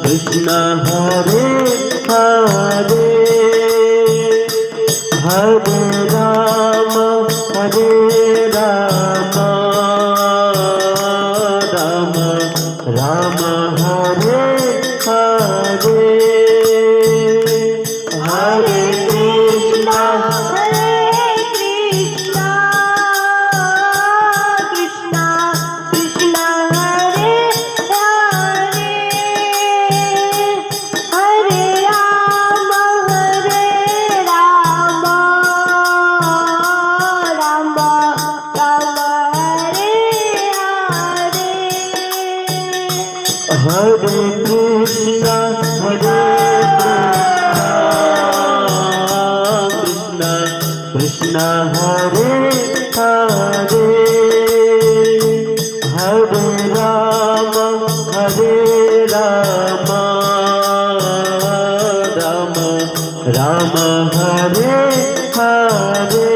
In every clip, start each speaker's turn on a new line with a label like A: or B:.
A: कृष्ण हरे हरे हरे राम राम राम हरे हरे हरे कृष्ण
B: कृष्ण कृष्ण हरे हरे हरे राम राम राम हरे हरे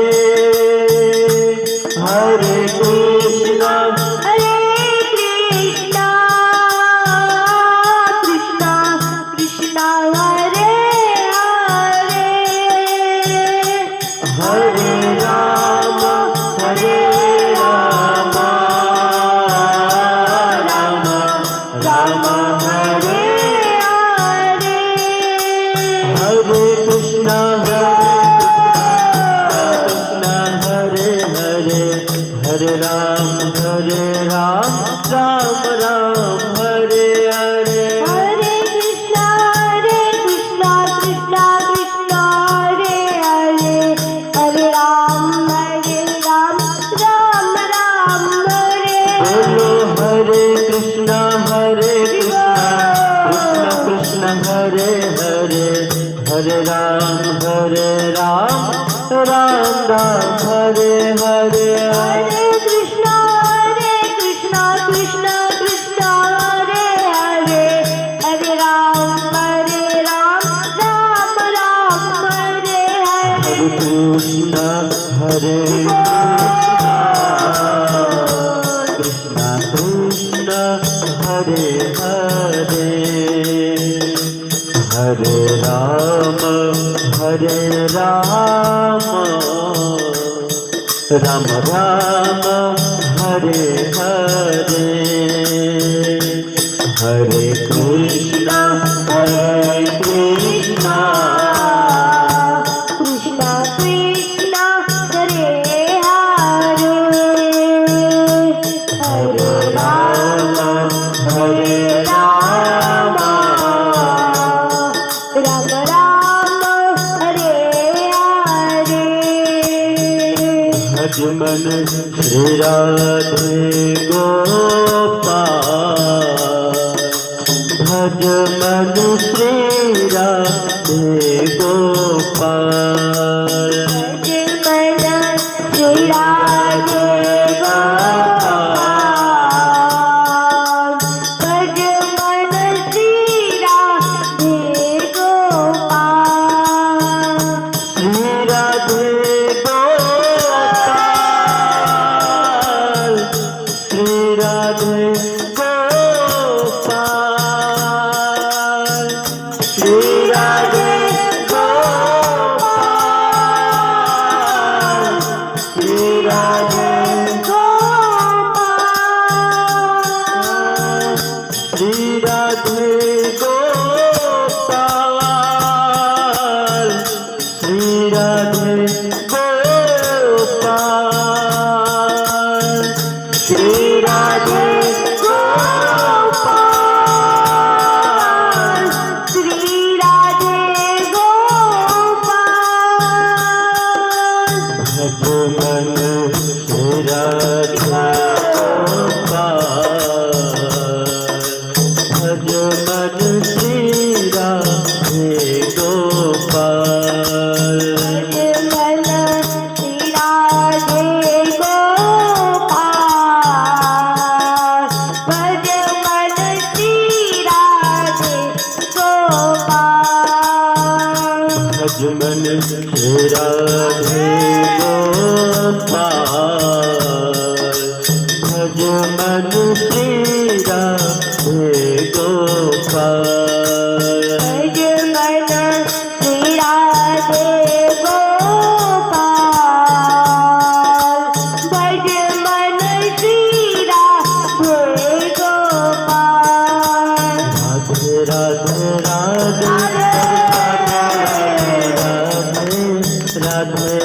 A: हरे कृष्ण कृष्ण हरे हरे हरे राम राम हरे हरे हरे कृष्ण
B: कृष्ण कृष्ण हरे हरे
A: हरे राम राम हरे
B: हरे
A: हरे कृष्ण हरे हरे हरे राम राम राम हरे हरे
B: हरे कृष्ण कृष्ण कृष्ण हरे हरे हरे राम राम राम हरे
A: बोलो हरे कृष्ण कृष्ण कृष्ण हरे हरे हरे राम राम हरे हरे
B: हरे कृष्ण कृष्ण कृष्ण हरे हरे हरे राम राम हरे
A: हरे
B: हरे
A: कृष्ण कृष्ण कृष्ण हरे हरे हरे राम राम राम हरे हरे हरे कृष्ण
B: कृष्ण कृष्ण हरे हरे हरे राम राम हरे हरे
A: भज मन श्री राधे गोपाल भज मन श्री राधे गोपाल
B: श्री राधे गोपाल भज मन श्री राधे गोपाल
A: श्री राधे गोपाल श्री राधे गोपाल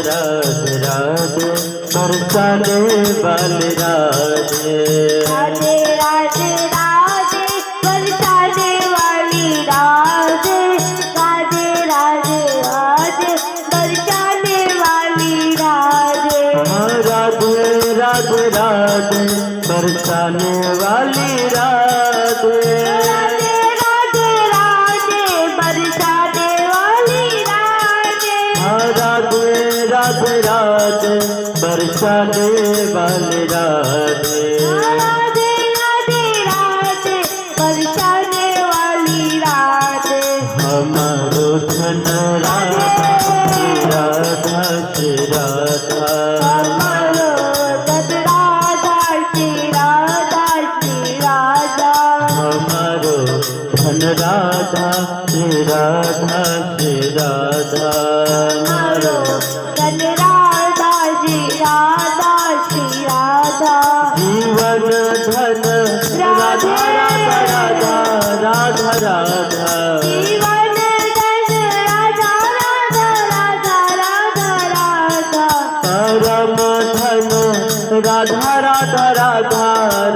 A: राधे राधे बरसाने वाले राधे
B: राधे राधे राधे बरसाने वाली राधे राधे राधे राधे बरसाने वाली राधे
A: राधे राधे राधे बरसाने वाली राधे
B: राधे राधे राधे बरसाने वाली राधे
A: राधे राधे राधे बरसाने वाले राधे
B: राधे राधे राधे बरसाने वाली राधे
A: हमारो धन राधा श्री राधा श्री राधा
B: हमारो धन राधा श्री राधा श्री राधा
A: हमारो धन राधा श्री राधा श्री राधा
B: हमारो धन राधा श्री राधा श्री राधा
A: जीवन धन राधा राधा राधा राधा राधा
B: जीवन धन राधा राधा राधा राधा राधा
A: परम धन राधा राधा राधा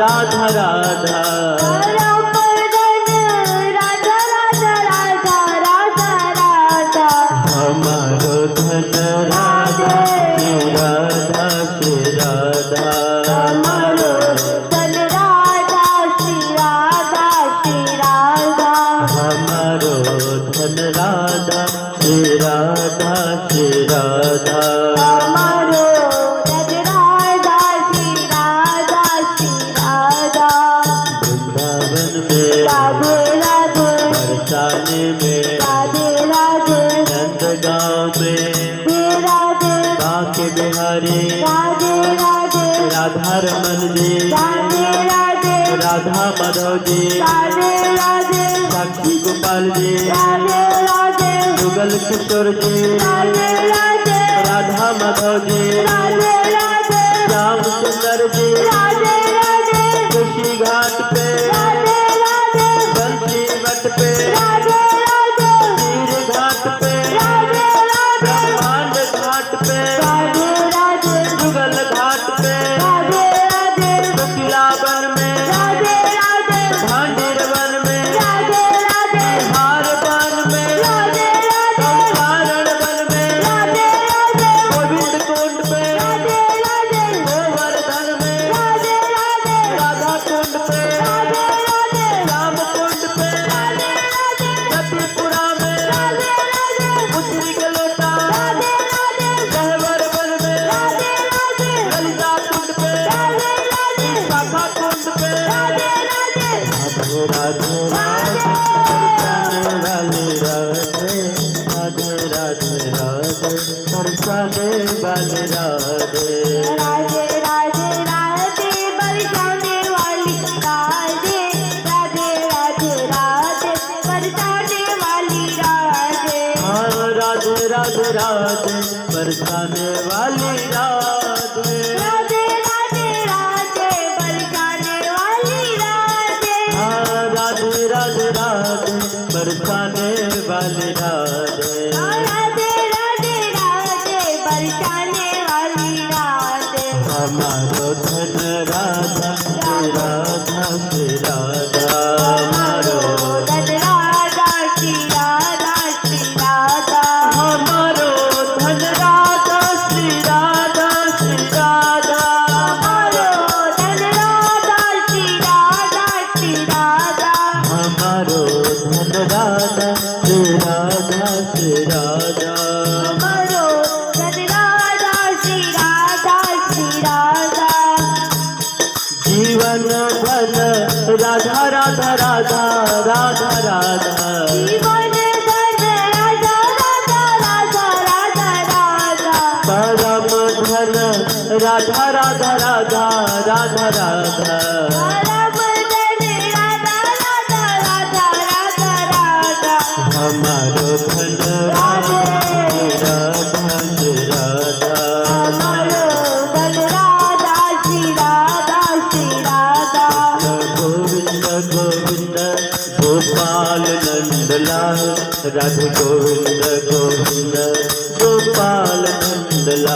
A: राधा राधा
B: परम धन राधा राधा राधा राधा राधा
A: हमारो धन राधा श्री राधा श्री राधा
B: हमारो धन राधा श्री राधा श्री राधा
A: हमारो धन राधा श्री राधा श्री राधा
B: हमारो धन राधा श्री राधा श्री राधा
A: वृंदावन में
B: राधे राधे
A: बरसाने में
B: राधे राधे
A: नंदगांव में
B: राधे
A: बांके बिहारी
B: राधे राधे
A: राधा रमन जी
B: राधे राधे
A: राधा माधव जी
B: राधे राधे
A: साक्षी गोपाल जी
B: राधे राधे
A: जुगल किशोर जी
B: राधे राधे
A: राधा माधव जी
B: राधे राधे
A: श्याम सुंदर जी
B: राधे राधे
A: खुशी घाट पे
B: राधे राधे
A: बंसी मठ पे
B: राधे राधे
A: तीर घाट पे
B: राधे राधे
A: ब्रह्मांड घाट पे
B: राधे राधे
A: जुगल घाट पे
B: राधे राधे
A: शुक्लावन में
B: राधे राधे
A: भांडीर वन में
B: राधे राधे
A: हार वन में
B: राधे राधे
A: कारण वन में
B: राधे राधे
A: गोविंद कुंड पे
B: राधे राधे
A: गोवर्धन में
B: राधे राधे
A: राधा कुंड पे
B: राधे राधे
A: श्याम कुंड पे
B: राधे राधे
A: सतीपुरा में
B: राधे राधे
A: उतरी के लोटा
B: राधे राधे
A: गहवर वन में
B: राधे राधे
A: ललिता कुंड पे
B: राधे राधे
A: शाखा कुंड पे
B: राधे राधे
A: राधे राधे बरसाने वाले राधे राधे राधे राधे बरसाने वाले राधे
B: राधे राधे राधे राधे बरसाने वाली राधे
A: हाँ राधे राधे राधे बरसाने वाली राधे
B: राधे राधे राधे बरसाने वाली राधे
A: हाँ राधे राधे राधे बरसाने वाली राधे
B: राधे राधे राधे बरसाने वाली राधे
A: हमारो धन राधा श्री राधा श्री राधा हमारो
B: धन राधा श्री राधा श्री राधा
A: हमारो धन राधा श्री राधा श्री राधा
B: हमारो धन राधा श्री राधा श्री राधा
A: हमारो धन राधा श्री राधा श्री राधा
B: हमारो धन राधा श्री राधा श्री राधा
A: जीवन धन राधा राधा राधा राधा राधा
B: जीवन धन राधा राधा राधा राधा राधा
A: परम धन राधा राधा राधा राधा राधा
B: परम धन राधा राधा राधा राधा राधा
A: हमारो धन राधा राधा श्री राधा
B: हमारो धन राधा श्री राधा श्री राधा
A: गोविंद गोविंद गोपाल नंदलाल राधे गोविंद गोविंद गोपाल नंदलाल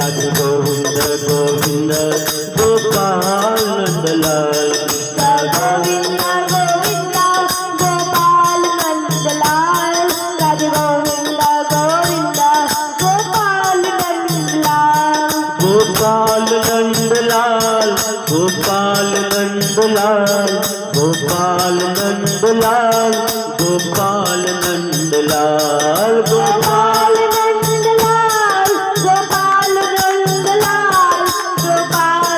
A: राधे गोविंद गोविंद गोपाल नंदलाल
B: गोविंद गोविंद गोपाल नंदलाल राधे गोविंद गोविंद गोपाल नंदलाल
A: गोपाल नंदलाल गोपाल नंदलाल गोपाल नंदलाल गोपाल नंदलाल
B: गोपाल नंदलाल गोपाल नंदलाल गोपाल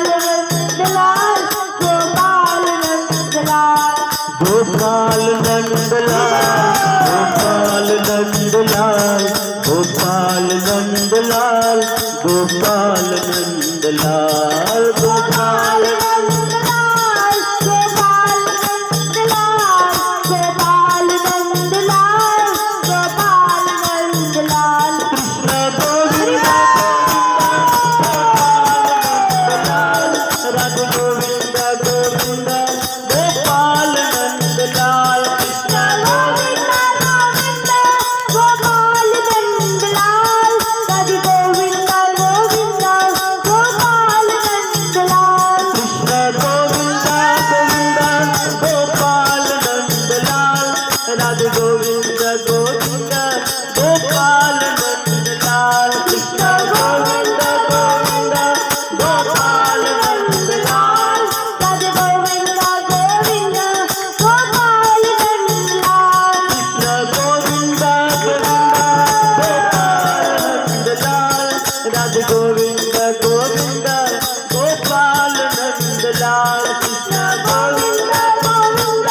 B: नंदलाल गोपाल नंदलाल
A: गोपाल नंदलाल गोपाल नंदलाल गोपाल नंदलाल गोपाल नंदलाल गोपाल
B: गोपाल नंदलाल गोपाल नंदलाल
A: गोविंद गोविंद गोपाल नंदलाल
B: कृष्ण गोविंद गोविंद गोपाल नंदलाल राधे गोविंद गोविंद गोपाल नंदलाल
A: कृष्ण गोविंद गोविंद गोपाल नंदलाल राधे गोविंद गोविंद गोपाल नंदलाल कृष्ण गोविंद गोविंद गोपाल नंदलाल
B: राधे गोविंद गोविंद गोपाल नंदलाल
A: कृष्ण गोविंद गोविंद गोपाल नंदलाल राधे गोविंद गोविंद गोपाल नंदलाल कृष्ण
B: गोविंद गोविंद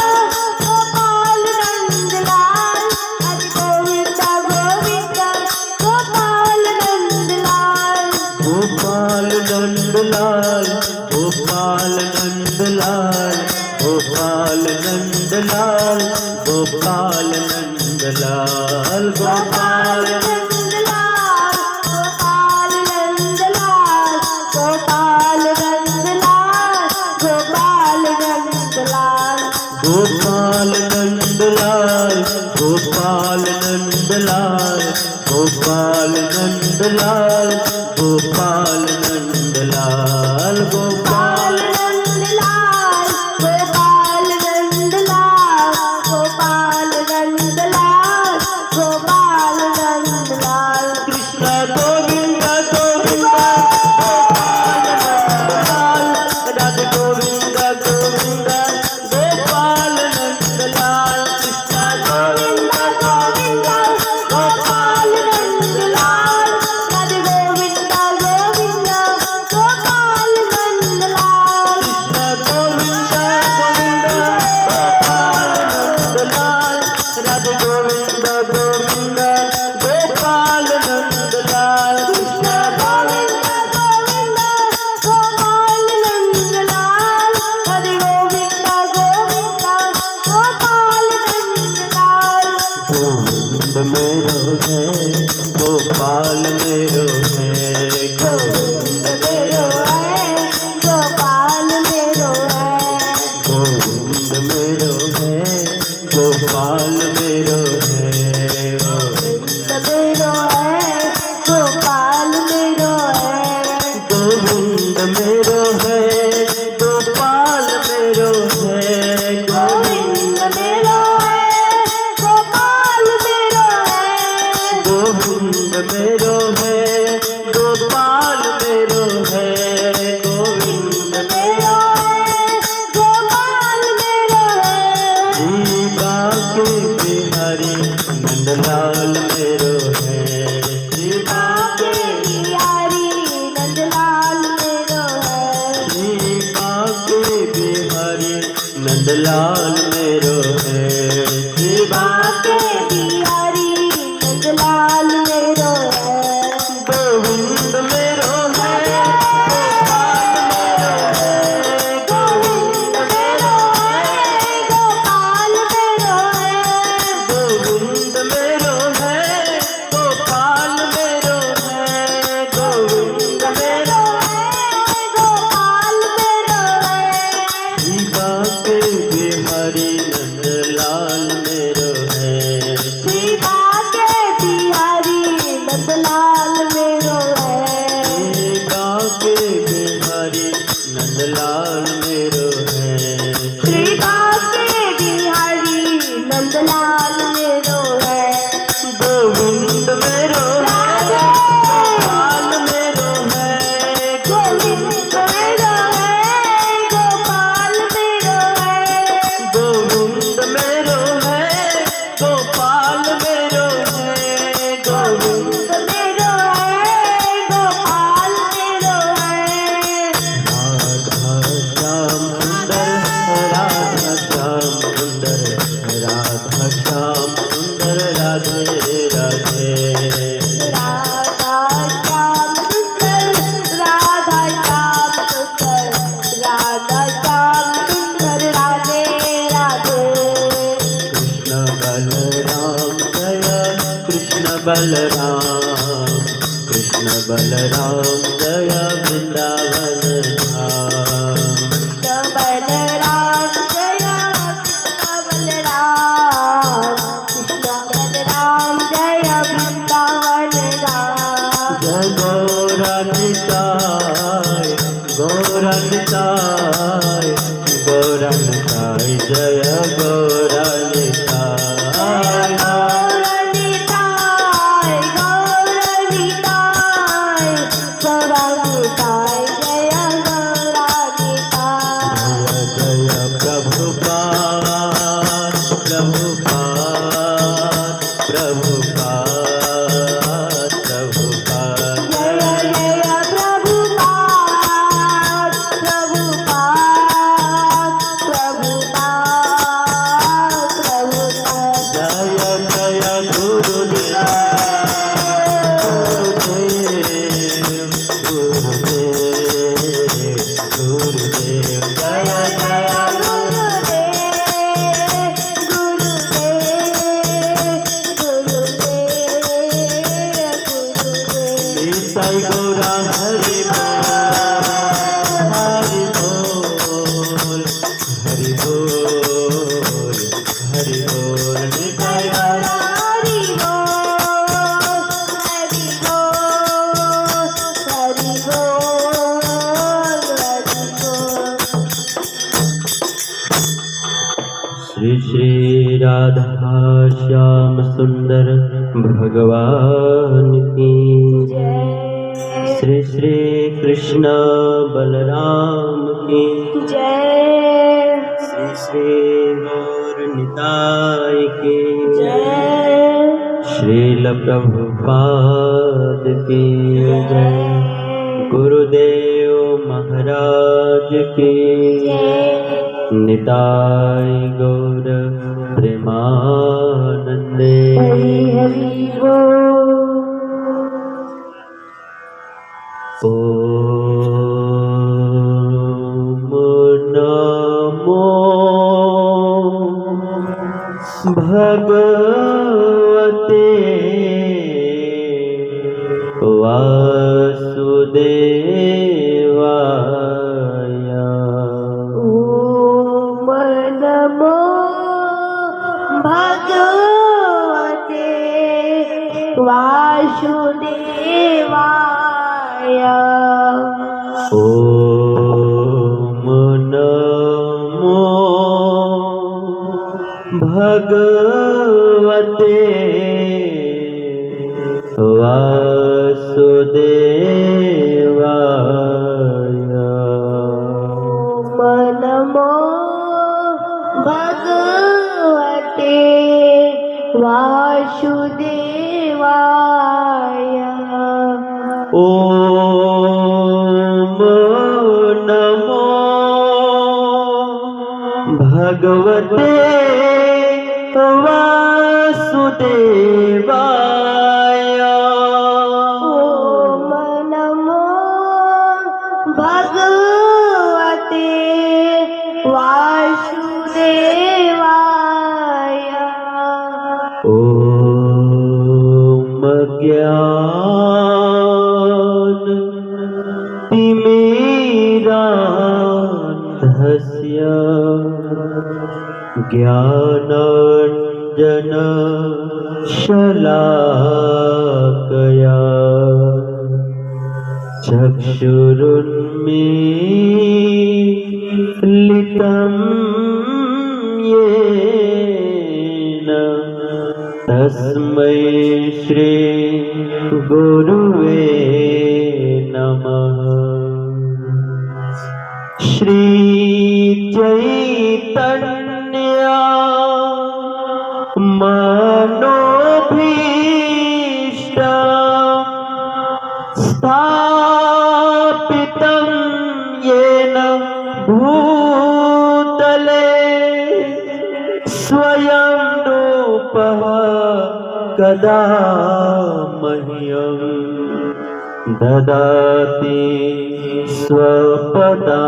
B: गोपाल नंदलाल राधे गोविंद गोविंद गोपाल नंदलाल
A: गोपाल नंदलाल गोपाल नंदलाल गोपाल नंदलाल गोपाल नंदलाल गोपाल
B: नंदलाल गोपाल नंदलाल गोपाल नंदलाल गोपाल नंदलाल
A: गोपाल नंदलाल गोपाल नंदलाल गोपाल नंदलाल गोपाल नंदलाल गोपाल
B: नंदलाल गोपाल नंदलाल गोपाल नंदलाल गोपाल नंदलाल
A: कृष्ण गोविंद गोविंद गोपाल नंदलाल राधे गोविंद गोविंद गोपाल नंदलाल कृष्ण
B: गोविंद गोविंद गोपाल नंदलाल राधे गोविंद गोविंद गोपाल नंदलाल
A: कृष्ण गोविंद गोविंद गोपाल नंदलाल राधे गोविंद गोविंद गोपाल नंदलाल कृष्ण
B: गोविंद गोविंद गोपाल नंदलाल राधे गोविंद गोविंद गोपाल नंदलाल
A: गोविंद मेरो है गोपाल मेरो है गोविंद
B: मेरो है गोपाल मेरो है
A: गोविंद मेरो है गोपाल मेरो है
B: गोविंद मेरो है गोपाल मेरो है
A: गोविंद मेरो है गोपाल मेरो है
B: गोविंद मेरो है गोपाल मेरो है
A: गोविंद मेरो है गोपाल मेरो है गोविंद
B: मेरो है गोपाल मेरो है
A: जीवा के बिहारी नंदलाल मेरो है जीवा
B: आके बिहारी नंदलाल मेरो है
A: जीवा के बिहारी नंदलाल मेरो है जीवा
B: आके बिहारी नंदलाल मेरो है
A: गोविंद मेरो है गोपाल मेरो है
B: गोविंद मेरो है गोपाल मेरो है
A: गोविंद मेरो है गोपाल मेरो है गोविंद मेरो
B: गोपाल मेरो है
A: जीवा के बिहारी नंद बलराम कृष्ण बलराम जय वृंदावन धाम।
B: बलराम जय कृष्ण बलराम जय वृंदावन धाम।
A: जय गौरनिताय गौरनिताय गौरनिताय जय गौरनिताय।
B: गौरनिताय गौरनिताय गौरनिताय जय गौरनिताय।
A: जय जय प्रभुपाद प्रभुपाद प्रभुपाद प्रभुपाद
B: जय जय प्रभुपाद प्रभुपाद प्रभुपाद प्रभुपाद।
A: जय जय गुरुदेव गुरुदेव गुरुदेव जय जय निताय गौरा हरि बोल हरि बोल हरि बोल निताय गौरा श्री श्री राधा श्याम सुंदर भगवान की श्री श्री कृष्ण बलराम की
B: जय
A: श्री श्री गौर निताय की
B: जय
A: श्रील प्रभुपाद की जय गुरुदेव महाराज की निताय गौर प्रेमानंदे।
B: हरि हरि बोल।
A: ओम नमो भगवते वासुदेवाय।
B: ओम नमो भगवते वासुदेवाय।
A: ओम नमो भगवते वासुदेवाय।
B: ओम नमो भगवते वासुदेवाय।
A: ओम नमो भगवते वासुदेवाय।
B: ओम नमो भगवते वासुदेवाय।
A: ओम ज्ञान तिमिरान्धस्य ज्ञानाञ्जन शलाकया चक्षुरुन्मीलितं येन तस्मै श्री गुरुवे नमः। श्री चैतन्य मनोभीष्ट स्थापितं येन भूतले स्वयं रूपः कदा मह्यं ददाति स्वपदान्तिकम्।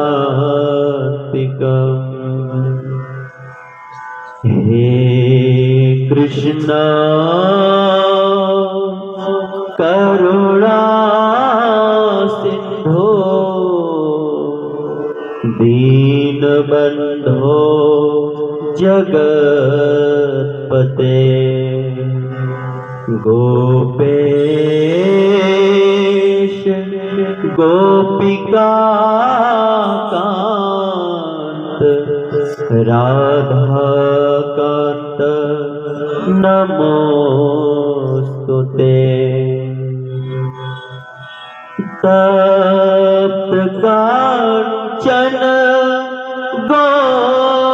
A: हे कृष्ण करुणा सिंधो दीन बंधो जगतपते गोपेश गोपिका कांत राधा कांत नमोस्तुते। तप्त कांचन गौरांगी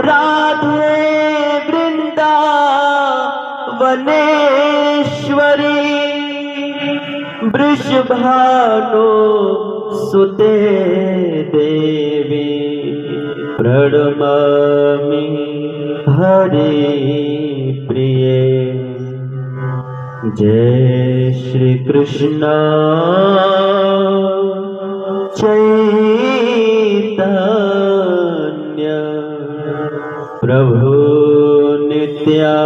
A: राधे वृंदावनेश्वरी वृषभानु सुते देवी प्रणमामि हरि प्रिये। जय श्री कृष्ण चैतन्य प्रभु नित्यानंद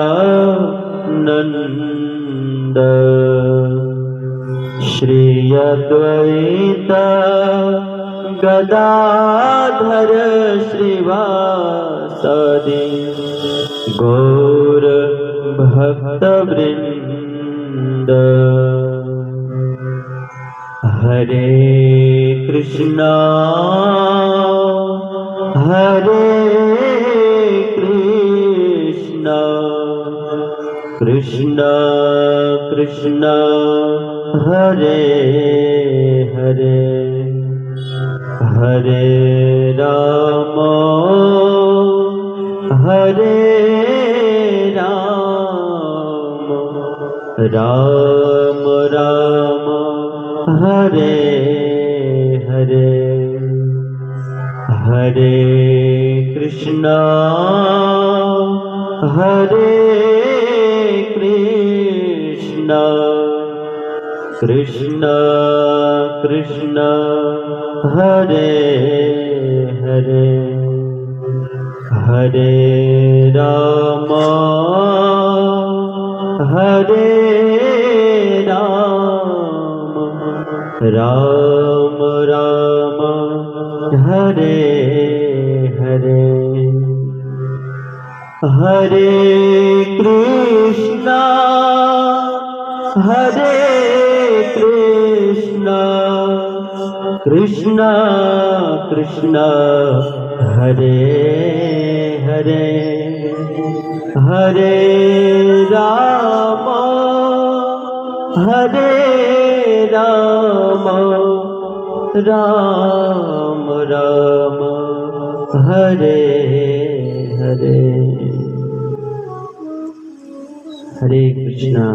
A: श्री अद्वैत गदाधर श्रीवासदि गौर भक्तवृंद। हरे कृष्णा कृष्णा कृष्णा हरे हरे हरे राम राम राम हरे हरे। हरे कृष्णा कृष्णा कृष्णा हरे हरे हरे राम राम राम हरे हरे। हरे कृष्णा कृष्णा कृष्णा हरे हरे हरे राम राम राम हरे हरे। हरे कृष्णा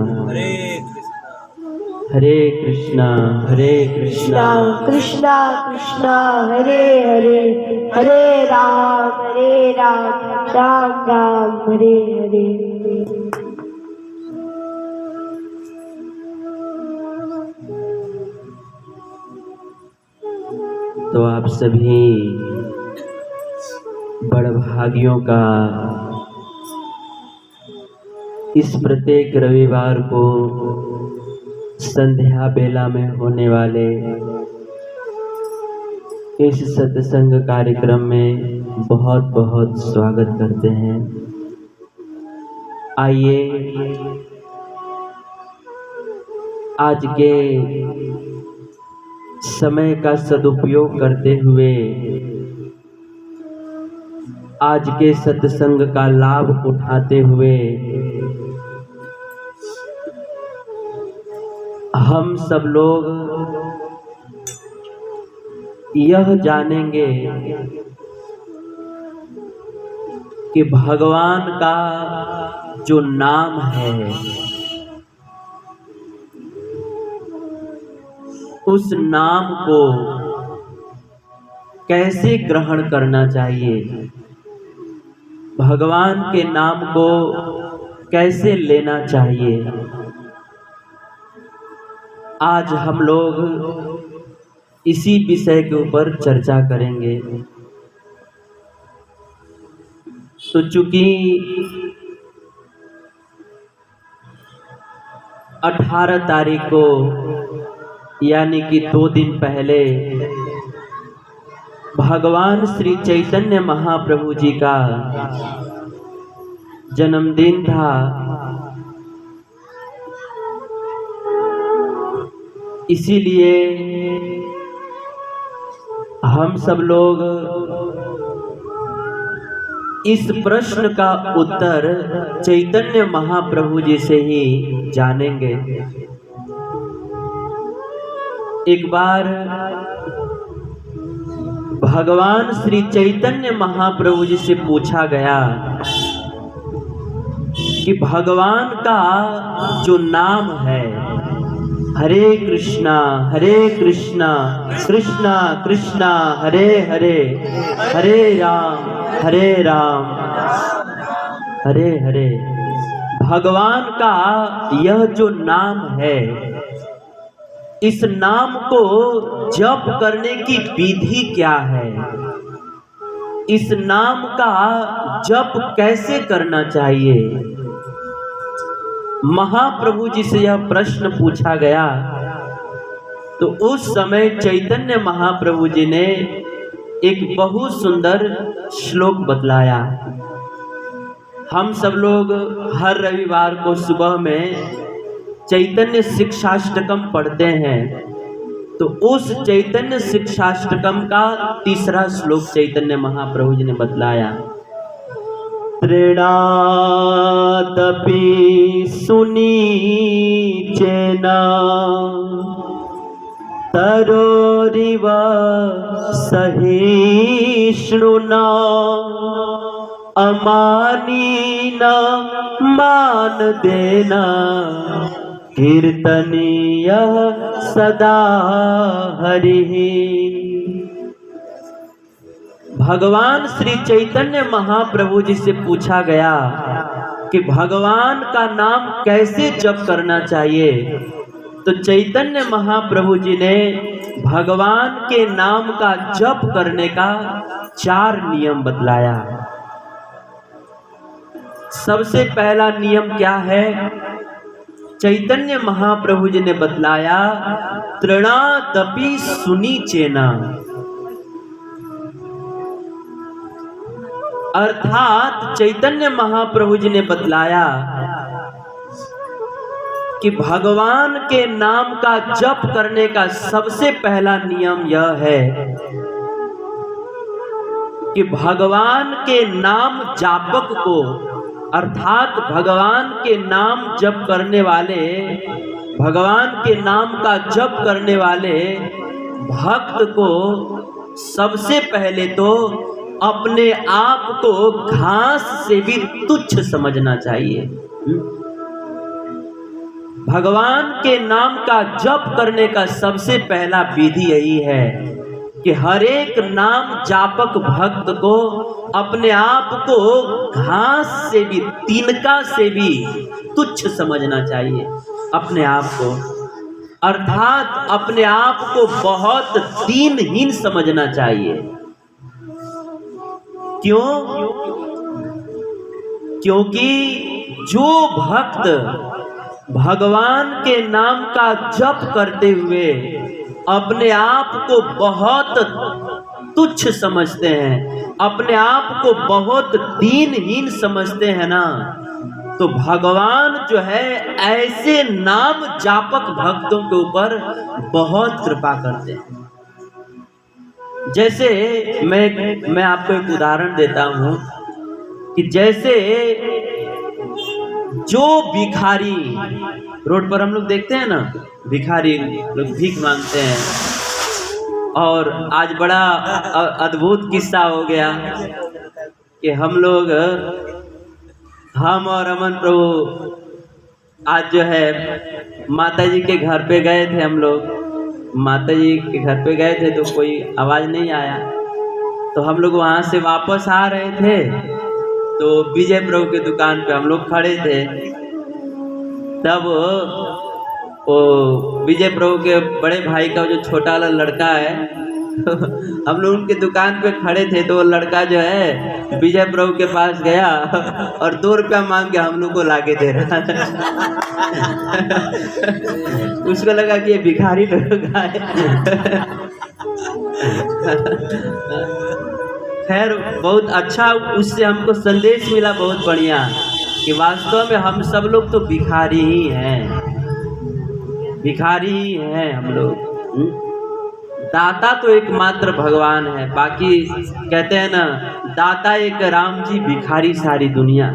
A: हरे कृष्णा
B: कृष्णा कृष्णा कृष्णा हरे हरे हरे राम राम राम हरे हरे।
A: तो आप सभी बड़भागियों का इस प्रत्येक रविवार को संध्या बेला में होने वाले इस सत्संग कार्यक्रम में बहुत बहुत स्वागत करते हैं। आइए आज के समय का सदुपयोग करते हुए आज के सत्संग का लाभ उठाते हुए हम सब लोग यह जानेंगे कि भगवान का जो नाम है उस नाम को कैसे ग्रहण करना चाहिए, भगवान के नाम को कैसे लेना चाहिए। आज हम लोग इसी विषय के ऊपर चर्चा करेंगे। तो चूंकि 18 तारीख को यानी कि 2 दिन पहले भगवान श्री चैतन्य महाप्रभु जी का जन्मदिन था। इसीलिए हम सब लोग इस प्रश्न का उत्तर चैतन्य महाप्रभु जी से ही जानेंगे। एक बार भगवान श्री चैतन्य महाप्रभु जी से पूछा गया कि भगवान का जो नाम है हरे कृष्णा कृष्णा कृष्णा हरे हरे, हरे राम हरे हरे, भगवान का यह जो नाम है, इस नाम को जप करने की विधि क्या है, इस नाम का जप कैसे करना चाहिए। महाप्रभु जी से यह प्रश्न पूछा गया तो उस समय चैतन्य महाप्रभु जी ने एक बहुत सुंदर श्लोक बतलाया। हम सब लोग हर रविवार को सुबह में चैतन्य शिक्षाष्टकम पढ़ते हैं, तो उस चैतन्य शिक्षाष्टकम का 3रा श्लोक चैतन्य महाप्रभु जी ने बतलाया। तृणादपि सुनीचेन तरोरिव सहिष्णुना अमानीन मानदेन कीर्तनीय सदा हरिः। भगवान श्री चैतन्य महाप्रभु जी से पूछा गया कि भगवान का नाम कैसे जप करना चाहिए, तो चैतन्य महाप्रभु जी ने भगवान के नाम का जप करने का 4 नियम बतलाया। सबसे पहला नियम क्या है? चैतन्य महाप्रभु जी ने बतलाया तृणादपि सुनीचेन, अर्थात चैतन्य महाप्रभु जी ने बतलाया कि भगवान के नाम का जप करने का सबसे पहला नियम यह है कि भगवान के नाम जापक को, अर्थात भगवान के नाम जप करने वाले, भगवान के नाम का जप करने वाले भक्त को सबसे पहले तो अपने आप को घास से भी तुच्छ समझना चाहिए। भगवान के नाम का जप करने का सबसे पहला विधि यही है कि हर एक नाम जापक भक्त को अपने आप को घास से भी, तिनका से भी तुच्छ समझना चाहिए अपने आप को, अर्थात अपने आप को बहुत दीनहीन समझना चाहिए। क्यों? क्योंकि जो भक्त भगवान के नाम का जप करते हुए अपने आप को बहुत तुच्छ समझते हैं, अपने आप को बहुत दीनहीन समझते हैं ना, तो भगवान जो है ऐसे नाम जापक भक्तों के ऊपर बहुत कृपा करते हैं। जैसे मैं आपको एक उदाहरण देता हूँ कि जैसे जो भिखारी, रोड पर हम लोग देखते हैं ना, भिखारी लोग भीख मांगते हैं, और आज बड़ा अद्भुत किस्सा हो गया कि हम और अमन प्रभु आज जो है माता जी के घर पे गए थे। हम लोग माता जी के घर पे गए थे तो कोई आवाज़ नहीं आया, तो हम लोग वहाँ से वापस आ रहे थे तो विजय प्रभु के दुकान पे हम लोग खड़े थे। तब वो विजय प्रभु के बड़े भाई का जो छोटा वाला लड़का है हम लोग उनके दुकान पे खड़े थे तो वो लड़का जो है विजय प्रभु के पास गया और 2 रुपया मांग के हम लोग को लाके दे रहा था। उसको लगा कि ये भिखारी लोग आए। खैर बहुत अच्छा उससे हमको संदेश मिला, बहुत बढ़िया, कि वास्तव में हम सब लोग तो भिखारी ही हैं, भिखारी ही हैं हम लोग। दाता तो एकमात्र भगवान है, बाकी कहते हैं ना, दाता एक राम जी, भिखारी सारी दुनिया।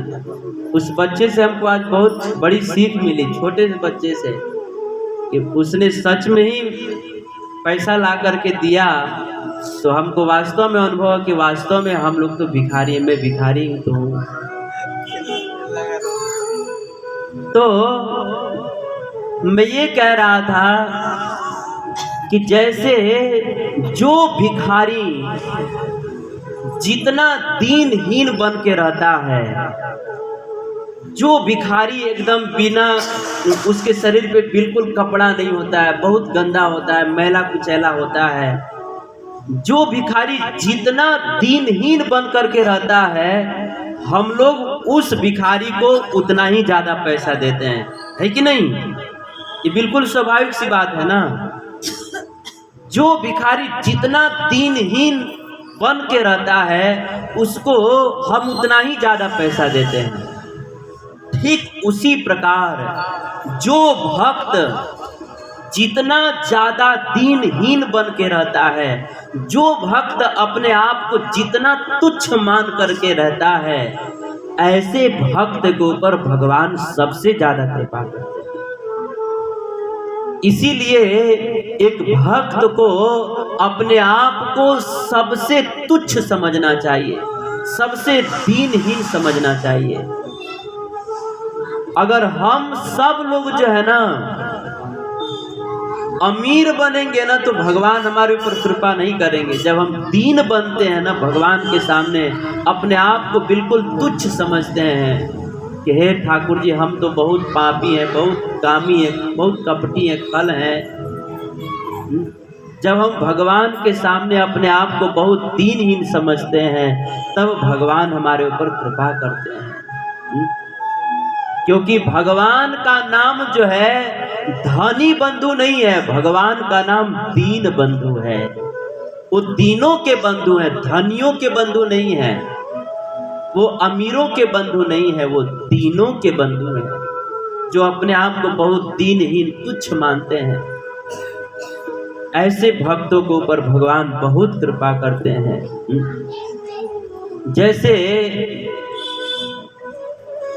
A: उस बच्चे से हमको आज बहुत बड़ी सीख मिली, छोटे से बच्चे से, कि उसने सच में ही पैसा ला करके दिया, तो हमको वास्तव में अनुभव कि वास्तव में हम लोग तो भिखारी हैं, मैं भिखारी तो हूँ। तो मैं ये कह रहा था कि जैसे जो भिखारी जितना दीनहीन बन के रहता है, जो भिखारी एकदम बिना, उसके शरीर पे बिल्कुल कपड़ा नहीं होता है, बहुत गंदा होता है, मैला कुचैला होता है, जो भिखारी जितना दीनहीन बन करके रहता है, हम लोग उस भिखारी को उतना ही ज्यादा पैसा देते हैं, है कि नहीं? ये बिल्कुल स्वाभाविक सी बात है ना। जो भिखारी जितना दीनहीन बन के रहता है, उसको हम उतना ही ज्यादा पैसा देते हैं। ठीक उसी प्रकार जो भक्त जितना ज्यादा दीनहीन बन के रहता है, जो भक्त अपने आप को जितना तुच्छ मान करके रहता है, ऐसे भक्त के ऊपर भगवान सबसे ज्यादा कृपा करते हैं। इसीलिए एक भक्त को अपने आप को सबसे तुच्छ समझना चाहिए, सबसे दीनहीन समझना चाहिए। अगर हम सब लोग जो है ना अमीर बनेंगे ना, तो भगवान हमारे ऊपर कृपा नहीं करेंगे। जब हम दीन बनते हैं ना, भगवान के सामने अपने आप को बिल्कुल तुच्छ समझते हैं कि हे ठाकुर जी, हम तो बहुत पापी हैं, बहुत कामी हैं, बहुत कपटी हैं, खल हैं। जब हम भगवान के सामने अपने आप को बहुत दीनहीन समझते हैं, तब भगवान हमारे ऊपर कृपा करते हैं। क्योंकि भगवान का नाम जो है धनी बंधु नहीं है, भगवान का नाम दीन बंधु है। वो दीनों के बंधु हैं, धनियों के बंधु नहीं है, वो अमीरों के बंधु नहीं है, वो दीनों के बंधु हैं, जो अपने आप को बहुत दीनहीन तुच्छ मानते हैं। ऐसे भक्तों के ऊपर भगवान बहुत कृपा करते हैं। जैसे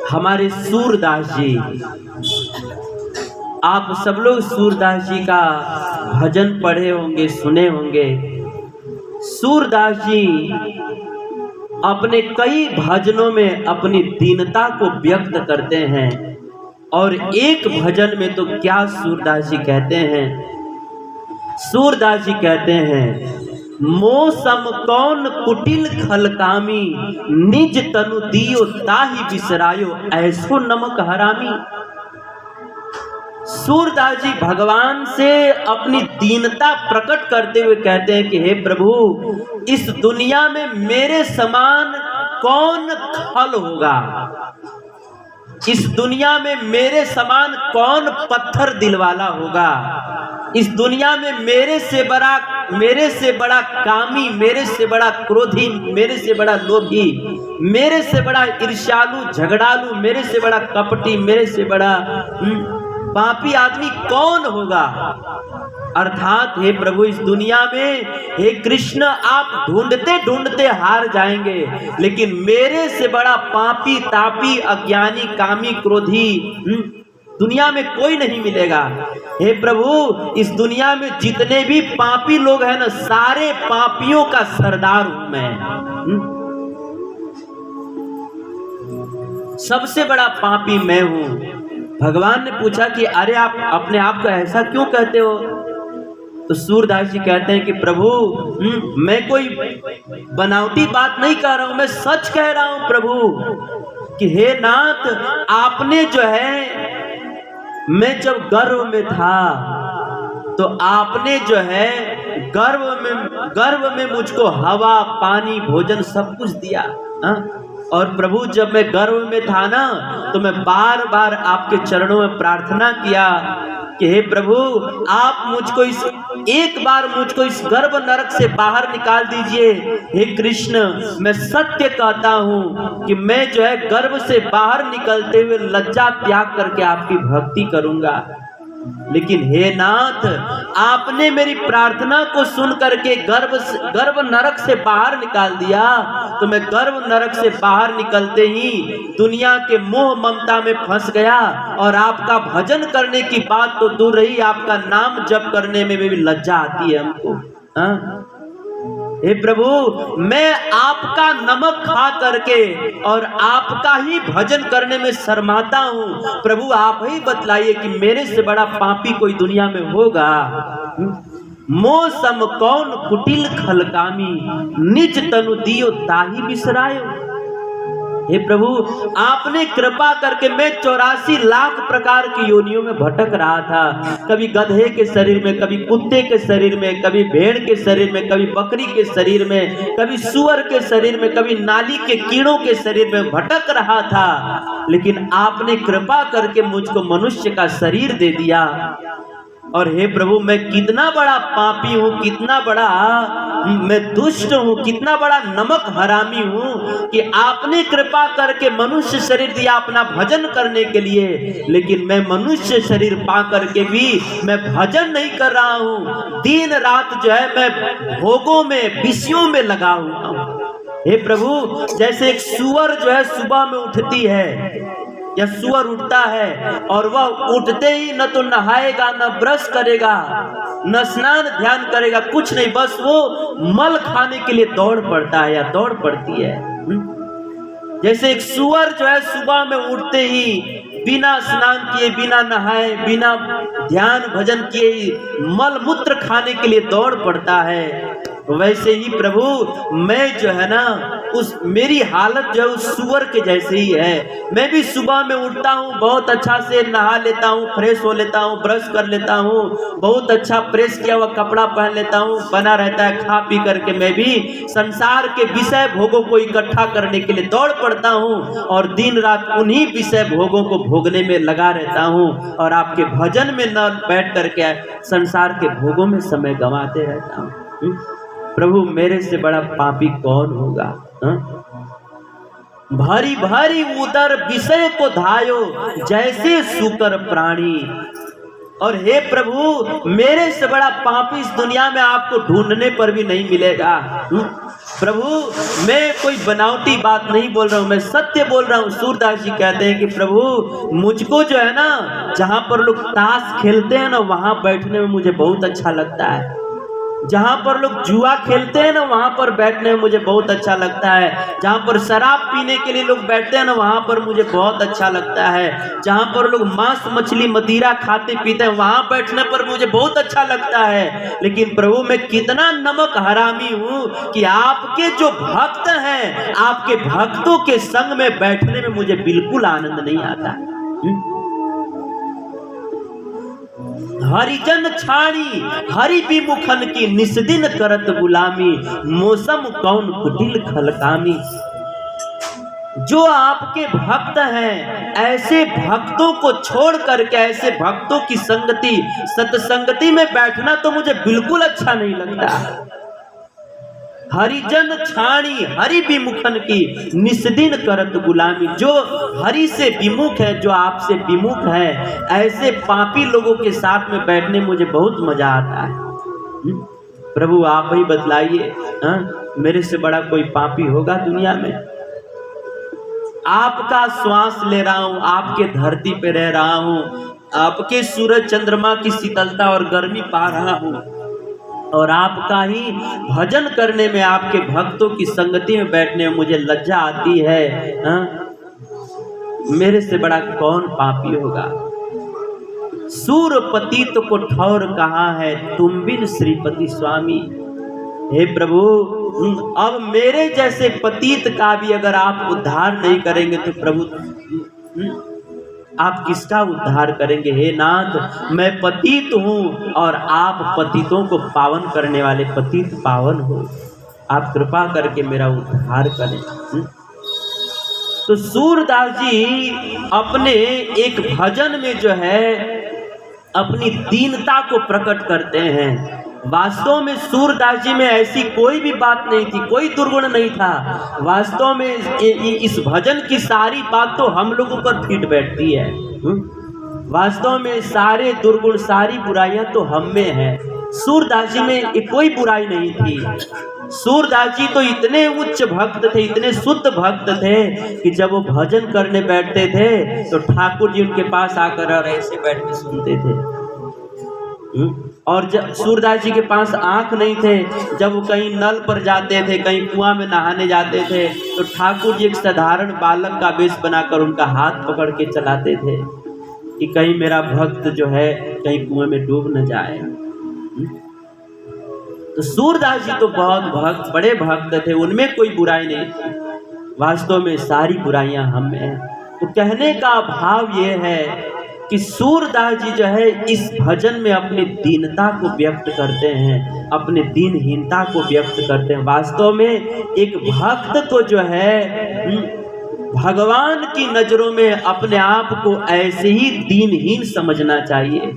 A: हमारे सूरदास जी, आप सब लोग सूरदास जी का भजन पढ़े होंगे, सुने होंगे। सूरदास जी अपने कई भजनों में अपनी दीनता को व्यक्त करते हैं, और एक भजन में तो क्या सूरदास जी कहते हैं, सूरदास जी कहते हैं, मौसम कौन कुटिल खलकामी, निज तनु दियो ताहि बिसरायो, ऐसो नमक हरामी। सूरदास जी भगवान से अपनी दीनता प्रकट करते हुए कहते हैं कि हे प्रभु, इस दुनिया में मेरे समान कौन खल होगा, इस दुनिया में मेरे समान कौन पत्थर दिल वाला होगा, इस दुनिया में मेरे से बड़ा कामी, मेरे से बड़ा क्रोधी, मेरे से बड़ा लोभी, मेरे से बड़ा ईर्ष्यालु, झगड़ालू, मेरे से बड़ा कपटी, मेरे से बड़ा पापी आदमी कौन होगा। अर्थात हे प्रभु, इस दुनिया में हे कृष्ण, आप ढूंढते ढूंढते हार जाएंगे, लेकिन मेरे से बड़ा पापी, तापी, अज्ञानी, कामी, क्रोधी दुनिया में कोई नहीं मिलेगा। हे प्रभु, इस दुनिया में जितने भी पापी लोग हैं ना, सारे पापियों का सरदार हूं मैं। सबसे बड़ा पापी मैं हूं। भगवान ने पूछा कि अरे आप अपने आप को ऐसा क्यों कहते हो? तो सूरदास जी कहते हैं कि प्रभु, मैं कोई बनावटी बात नहीं कह रहा हूं, मैं सच कह रहा हूं प्रभु, कि हे नाथ, आपने जो है, मैं जब गर्भ में था तो आपने जो है गर्भ में मुझको हवा, पानी, भोजन सब कुछ दिया। हाँ? और प्रभु जब मैं गर्भ में था ना, तो मैं बार बार आपके चरणों में प्रार्थना किया कि हे प्रभु, आप मुझको एक बार मुझको इस गर्भ नरक से बाहर निकाल दीजिए। हे कृष्ण, मैं सत्य कहता हूँ कि मैं जो है गर्भ से बाहर निकलते हुए लज्जा त्याग करके आपकी भक्ति करूंगा। लेकिन हे नाथ, आपने मेरी प्रार्थना को सुन करके गर्भ नरक से बाहर निकाल दिया। तो मैं गर्भ नरक से बाहर निकलते ही दुनिया के मोह ममता में फंस गया, और आपका भजन करने की बात तो दूर रही, आपका नाम जप करने में भी लज्जा आती है हमको। हाँ? हे प्रभु, मैं आपका नमक खा करके और आपका ही भजन करने में शर्माता हूँ। प्रभु आप ही बतलाइए कि मेरे से बड़ा पापी कोई दुनिया में होगा? मोह सम कौन कुटिल खलकामी, निज तनु दियो ताही बिसरायो। हे प्रभु, आपने कृपा करके, मैं 84 लाख प्रकार की योनियों में भटक रहा था। कभी गधे के शरीर में, कभी कुत्ते के शरीर में, कभी भेड़ के शरीर में, कभी बकरी के शरीर में, कभी सुअर के शरीर में, कभी नाली के कीड़ों के शरीर में भटक रहा था। लेकिन आपने कृपा करके मुझको मनुष्य का शरीर दे दिया। और हे प्रभु, मैं कितना बड़ा पापी हूँ, कितना बड़ा मैं दुष्ट हूँ, कितना बड़ा नमक हरामी हूँ कि आपने कृपा करके मनुष्य शरीर दिया अपना भजन करने के लिए। लेकिन मैं मनुष्य शरीर पा करके भी मैं भजन नहीं कर रहा हूँ। दिन रात जो है मैं भोगों में, विषयों में लगा हुआ हूँ। हे प्रभु, जैसे एक सुअर जो है सुबह में उठती है, या सुअर उठता है और वह उठते ही न तो नहाएगा, न ब्रश करेगा, न स्नान ध्यान करेगा, कुछ नहीं, बस वो मल खाने के लिए दौड़ पड़ता है या दौड़ पड़ती है। जैसे एक सुअर जो है सुबह में उठते ही बिना स्नान किए, बिना नहाए, बिना ध्यान भजन किए मल मूत्र खाने के लिए दौड़ पड़ता है, वैसे ही प्रभु मैं जो है ना, मेरी हालत जो है उस सुअर के जैसे ही है। मैं भी सुबह में उठता हूँ, बहुत अच्छा से नहा लेता हूँ, फ्रेश हो लेता हूँ, ब्रश कर लेता हूँ, बहुत अच्छा प्रेस किया हुआ कपड़ा पहन लेता हूँ, बना रहता है, खा पी करके मैं भी संसार के विषय भोगों को इकट्ठा करने के लिए दौड़ पड़ता हूँ, और दिन रात उन्हीं विषय भोगों को भोगने में लगा रहता हूँ, और आपके भजन में न बैठ करके संसार के भोगों में समय गंवाते रहता हूँ। प्रभु, मेरे से बड़ा पापी कौन होगा? भारी भारी उदर विषय को धायो, जैसे सूकर प्राणी। और हे प्रभु, मेरे से बड़ा पापी इस दुनिया में आपको ढूंढने पर भी नहीं मिलेगा। प्रभु, मैं कोई बनावटी बात नहीं बोल रहा हूँ, मैं सत्य बोल रहा हूँ। सूरदास जी कहते हैं कि प्रभु, मुझको जो है ना, जहाँ पर लोग ताश खेलते हैं ना, वहाँ बैठने में मुझे बहुत अच्छा लगता है। जहाँ पर लोग जुआ खेलते हैं ना, वहाँ पर बैठने में मुझे बहुत अच्छा लगता है। जहाँ पर शराब पीने के लिए लोग बैठते हैं ना, वहाँ पर मुझे बहुत अच्छा लगता है। जहाँ पर लोग मांस मछली मदिरा खाते पीते हैं, वहाँ बैठने पर मुझे बहुत अच्छा लगता है। लेकिन प्रभु, मैं कितना नमक हरामी हूँ कि आपके जो भक्त हैं, आपके भक्तों के संग में बैठने में मुझे बिल्कुल आनंद नहीं आता। हरिजन छाड़ी हरि विमुखन की, निस्दिन करत गुलामी, मौसम कौन कुटिल खलकामी। जो आपके भक्त हैं, ऐसे भक्तों को छोड़ करके, ऐसे भक्तों की संगति, सत्संगति में बैठना तो मुझे बिल्कुल अच्छा नहीं लगता। हरिजन छाणी हरि विमुखन की, निस्दिन करत गुलामी। जो हरि से विमुख है, जो आपसे विमुख है, ऐसे पापी लोगों के साथ में बैठने मुझे बहुत मजा आता है। प्रभु आप ही बतलाइए, मेरे से बड़ा कोई पापी होगा दुनिया में? आपका श्वास ले रहा हूँ, आपके धरती पे रह रहा हूँ, आपके सूरज चंद्रमा की शीतलता और गर्मी पा रहा हूँ, और आपका ही भजन करने में, आपके भक्तों की संगति में बैठने में मुझे लज्जा आती है। मेरे से बड़ा कौन पापी होगा? सूर पतित को ठौर कहाँ है, तुम बिन श्रीपति स्वामी। हे प्रभु, अब मेरे जैसे पतित का भी अगर आप उद्धार नहीं करेंगे तो प्रभु आप किसका उद्धार करेंगे? हे नाथ, मैं पतित हूँ और आप पतितों को पावन करने वाले पतित पावन हो, आप कृपा करके मेरा उद्धार करें। तो सूरदास जी अपने एक भजन में जो है अपनी दीनता को प्रकट करते हैं। वास्तव में सूरदास जी में ऐसी कोई भी बात नहीं थी, कोई दुर्गुण नहीं था। वास्तव में इस भजन की सारी बात तो हम लोगों पर फिट बैठती है। वास्तव में सारे दुर्गुण, सारी बुराइयां तो हम में है। सूरदास जी में कोई बुराई नहीं थी। सूरदास जी तो इतने उच्च भक्त थे, इतने शुद्ध भक्त थे कि जब वो भजन करने बैठते थे तो ठाकुर जी उनके पास आकर और ऐसे बैठ के सुनते थे। और जब सूरदास जी के पास आंख नहीं थे, जब वो कहीं नल पर जाते थे, कहीं कुआं में नहाने जाते थे, तो ठाकुर जी एक साधारण बालक का वेश बनाकर उनका हाथ पकड़ के चलाते थे कि कहीं मेरा भक्त जो है कहीं कुएं में डूब न जाए। तो सूरदास जी तो बहुत बड़े भक्त थे, उनमें कोई बुराई नहीं थी। वास्तव में सारी बुराइयां हम में हैं। तो कहने का भाव ये है कि सूरदास जी जो है इस भजन में अपनी दीनता को व्यक्त करते हैं, अपने दीनहीनता को व्यक्त करते हैं। वास्तव में एक भक्त को जो है भगवान की नजरों में अपने आप को ऐसे ही दीनहीन समझना चाहिए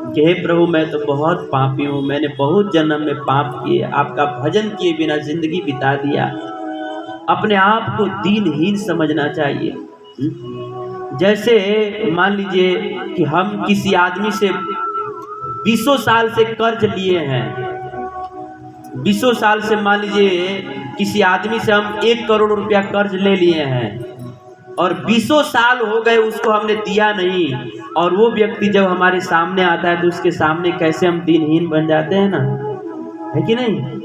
A: कि हे प्रभु, मैं तो बहुत पापी हूँ, मैंने बहुत जन्म में पाप किए, आपका भजन किए बिना जिंदगी बिता दिया। अपने आप को दीनहीन समझना चाहिए। जैसे मान लीजिए कि हम किसी आदमी से 20 साल से कर्ज लिए हैं। 20 साल से मान लीजिए किसी आदमी से हम 1 करोड़ रुपया कर्ज ले लिए हैं और 20 साल हो गए उसको हमने दिया नहीं, और वो व्यक्ति जब हमारे सामने आता है तो उसके सामने कैसे हम दीनहीन बन जाते हैं ना, है कि नहीं?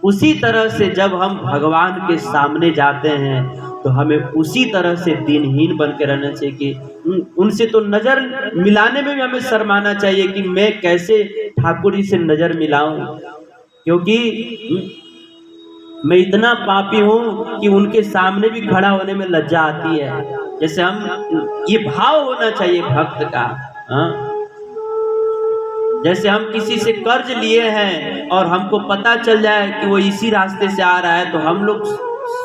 A: उसी तरह से जब हम भगवान के सामने जाते हैं तो हमें उसी तरह से दीनहीन बन के रहना चाहिए कि उनसे तो नज़र मिलाने में भी हमें शर्माना चाहिए कि मैं कैसे ठाकुर जी से नज़र मिलाऊं, क्योंकि मैं इतना पापी हूँ कि उनके सामने भी खड़ा होने में लज्जा आती है। जैसे हम, ये भाव होना चाहिए भक्त का। जैसे हम किसी से कर्ज लिए हैं और हमको पता चल जाए कि वो इसी रास्ते से आ रहा है तो हम लोग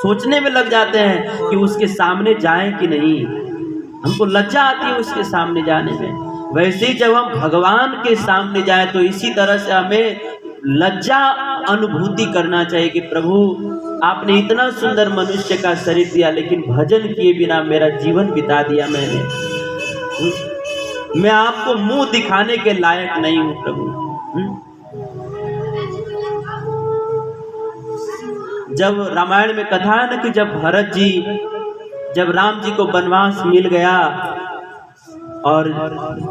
A: सोचने में लग जाते हैं कि उसके सामने जाएं कि नहीं, हमको लज्जा आती है उसके सामने जाने में। वैसे ही जब हम भगवान के सामने जाएं तो इसी तरह से हमें लज्जा अनुभूति करना चाहिए कि प्रभु, आपने इतना सुंदर मनुष्य का शरीर दिया लेकिन भजन किए बिना मेरा जीवन बिता दिया मैंने। मैं आपको मुंह दिखाने के लायक नहीं हूं प्रभु। जब रामायण में कथा है ना कि जब राम जी को वनवास मिल गया और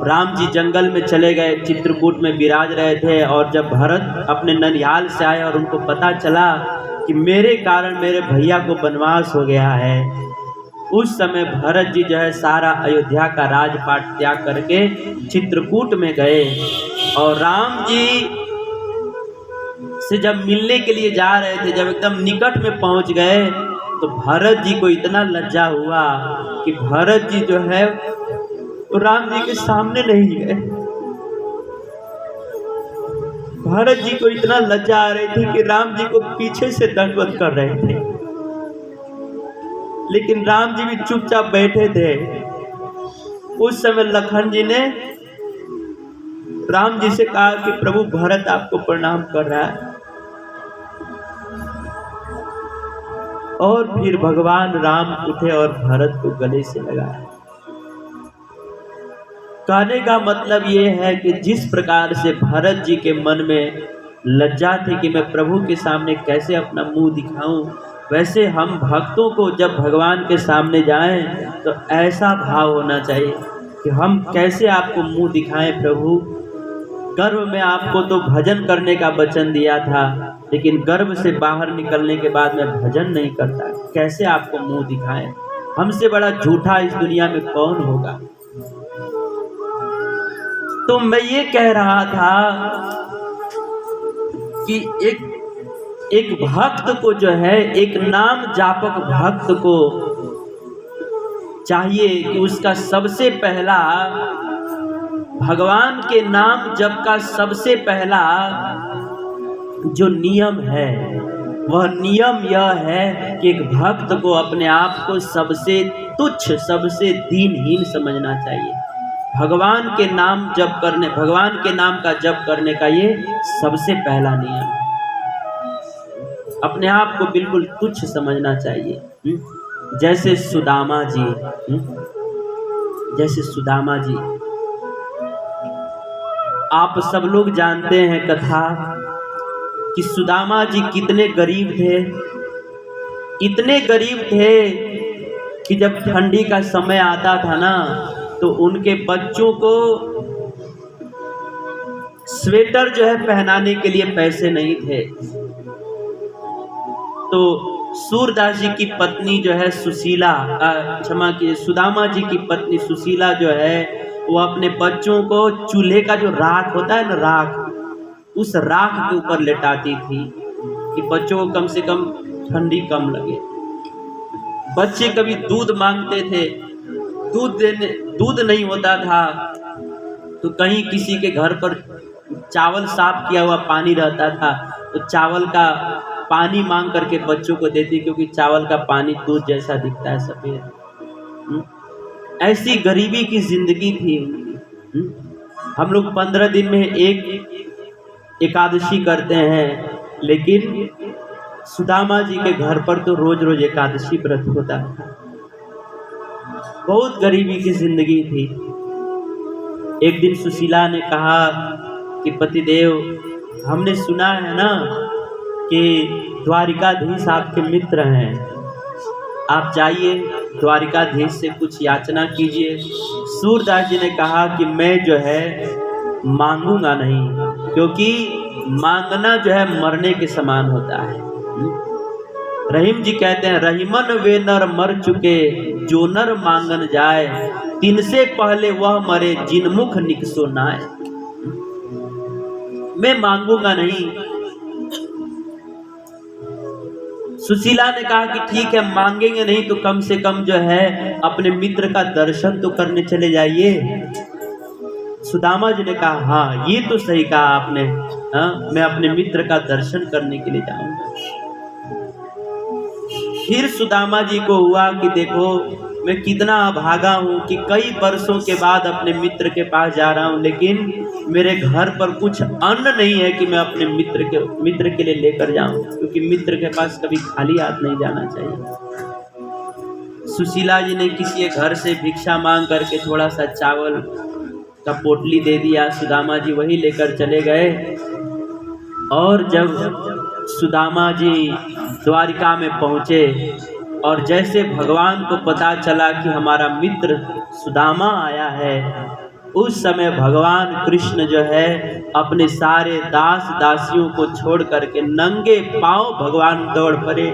A: राम जी जंगल में चले गए, चित्रकूट में विराज रहे थे, और जब भरत अपने ननिहाल से आए और उनको पता चला कि मेरे कारण मेरे भैया को वनवास हो गया है, उस समय भरत जी जो है सारा अयोध्या का राजपाट त्याग करके चित्रकूट में गए और राम जी से जब मिलने के लिए जा रहे थे, जब एकदम निकट में पहुंच गए तो भरत जी को इतना लज्जा हुआ कि भरत जी जो है तो राम जी के सामने नहीं गए। भरत जी को इतना लज्जा आ रही थी कि राम जी को पीछे से दंडवत कर रहे थे, लेकिन राम जी भी चुपचाप बैठे थे। उस समय लखन जी ने राम जी से कहा कि प्रभु, भरत आपको प्रणाम कर रहा है। और फिर भगवान राम उठे और भरत को गले से लगाया। कहने का मतलब ये है कि जिस प्रकार से भरत जी के मन में लज्जा थी कि मैं प्रभु के सामने कैसे अपना मुंह दिखाऊं, वैसे हम भक्तों को जब भगवान के सामने जाएं तो ऐसा भाव होना चाहिए कि हम कैसे आपको मुंह दिखाएं प्रभु। गर्भ में आपको तो भजन करने का वचन दिया था, लेकिन गर्भ से बाहर निकलने के बाद मैं भजन नहीं करता, कैसे आपको मुंह दिखाएं। हमसे बड़ा झूठा इस दुनिया में कौन होगा। तो मैं ये कह रहा था कि एक भक्त को जो है, एक नाम जापक भक्त को चाहिए कि उसका सबसे पहला भगवान के नाम जप का सबसे पहला जो नियम है वह नियम यह है कि एक भक्त को अपने आप को सबसे तुच्छ, सबसे दीनहीन समझना चाहिए। भगवान के नाम जप करने, भगवान के नाम का जप करने का ये सबसे पहला नियम है। अपने आप को बिल्कुल तुच्छ समझना चाहिए। जैसे सुदामा जी, जैसे सुदामा जी, आप सब लोग जानते हैं कथा कि सुदामा जी कितने गरीब थे। इतने गरीब थे कि जब ठंडी का समय आता था ना तो उनके बच्चों को स्वेटर जो है पहनाने के लिए पैसे नहीं थे। तो सूरदास जी की पत्नी जो है सुशीला, क्षमा कीजिए, सुदामा जी की पत्नी सुशीला जो है वो अपने बच्चों को चूल्हे का जो राख होता है ना, राख, उस राख के ऊपर लेटाती थी कि बच्चों को कम से कम ठंडी कम लगे। बच्चे कभी दूध मांगते थे, दूध नहीं होता था तो कहीं किसी के घर पर चावल साफ किया हुआ पानी रहता था तो चावल का पानी मांग करके बच्चों को देती, क्योंकि चावल का पानी दूध जैसा दिखता है, सफेद। ऐसी गरीबी की जिंदगी थी उनकी। हम लोग 15 दिन में एक एकादशी करते हैं, लेकिन सुदामा जी के घर पर तो रोज रोज एकादशी व्रत होता था। बहुत गरीबी की जिंदगी थी। एक दिन सुशीला ने कहा कि पतिदेव, हमने सुना है ना कि द्वारिकाधीश आपके मित्र हैं, आप जाइए द्वारिकाधीश से कुछ याचना कीजिए। सूरदास जी ने कहा कि मैं जो है मांगूंगा नहीं, क्योंकि मांगना जो है मरने के समान होता है। रहीम जी कहते हैं, रहीमन वे नर मर चुके, जो नर मांगन जाए, तिन से पहले वह मरे, जिन मुख निकसो नाय। मैं मांगूंगा नहीं। सुशीला ने कहा कि ठीक है, मांगेंगे नहीं तो कम से कम जो है अपने मित्र का दर्शन तो करने चले जाइए। सुदामा जी ने कहा, हाँ ये तो सही कहा आपने, हाँ मैं अपने मित्र का दर्शन करने के लिए जाऊंगा। फिर सुदामा जी को हुआ कि देखो मैं कितना अभागा हूँ कि कई वर्षों के बाद अपने मित्र के पास जा रहा हूँ, लेकिन मेरे घर पर कुछ अन्न नहीं है कि मैं अपने मित्र के लिए लेकर जाऊं, क्योंकि मित्र के पास कभी खाली हाथ नहीं जाना चाहिए। सुशीला जी ने किसी के घर से भिक्षा मांग करके थोड़ा सा चावल का पोटली दे दिया, सुदामा जी वही लेकर चले गए। और जब सुदामा जी द्वारिका में पहुँचे और जैसे भगवान को पता चला कि हमारा मित्र सुदामा आया है, उस समय भगवान कृष्ण जो है अपने सारे दास दासियों को छोड़ करके नंगे पांव भगवान दौड़ पड़े।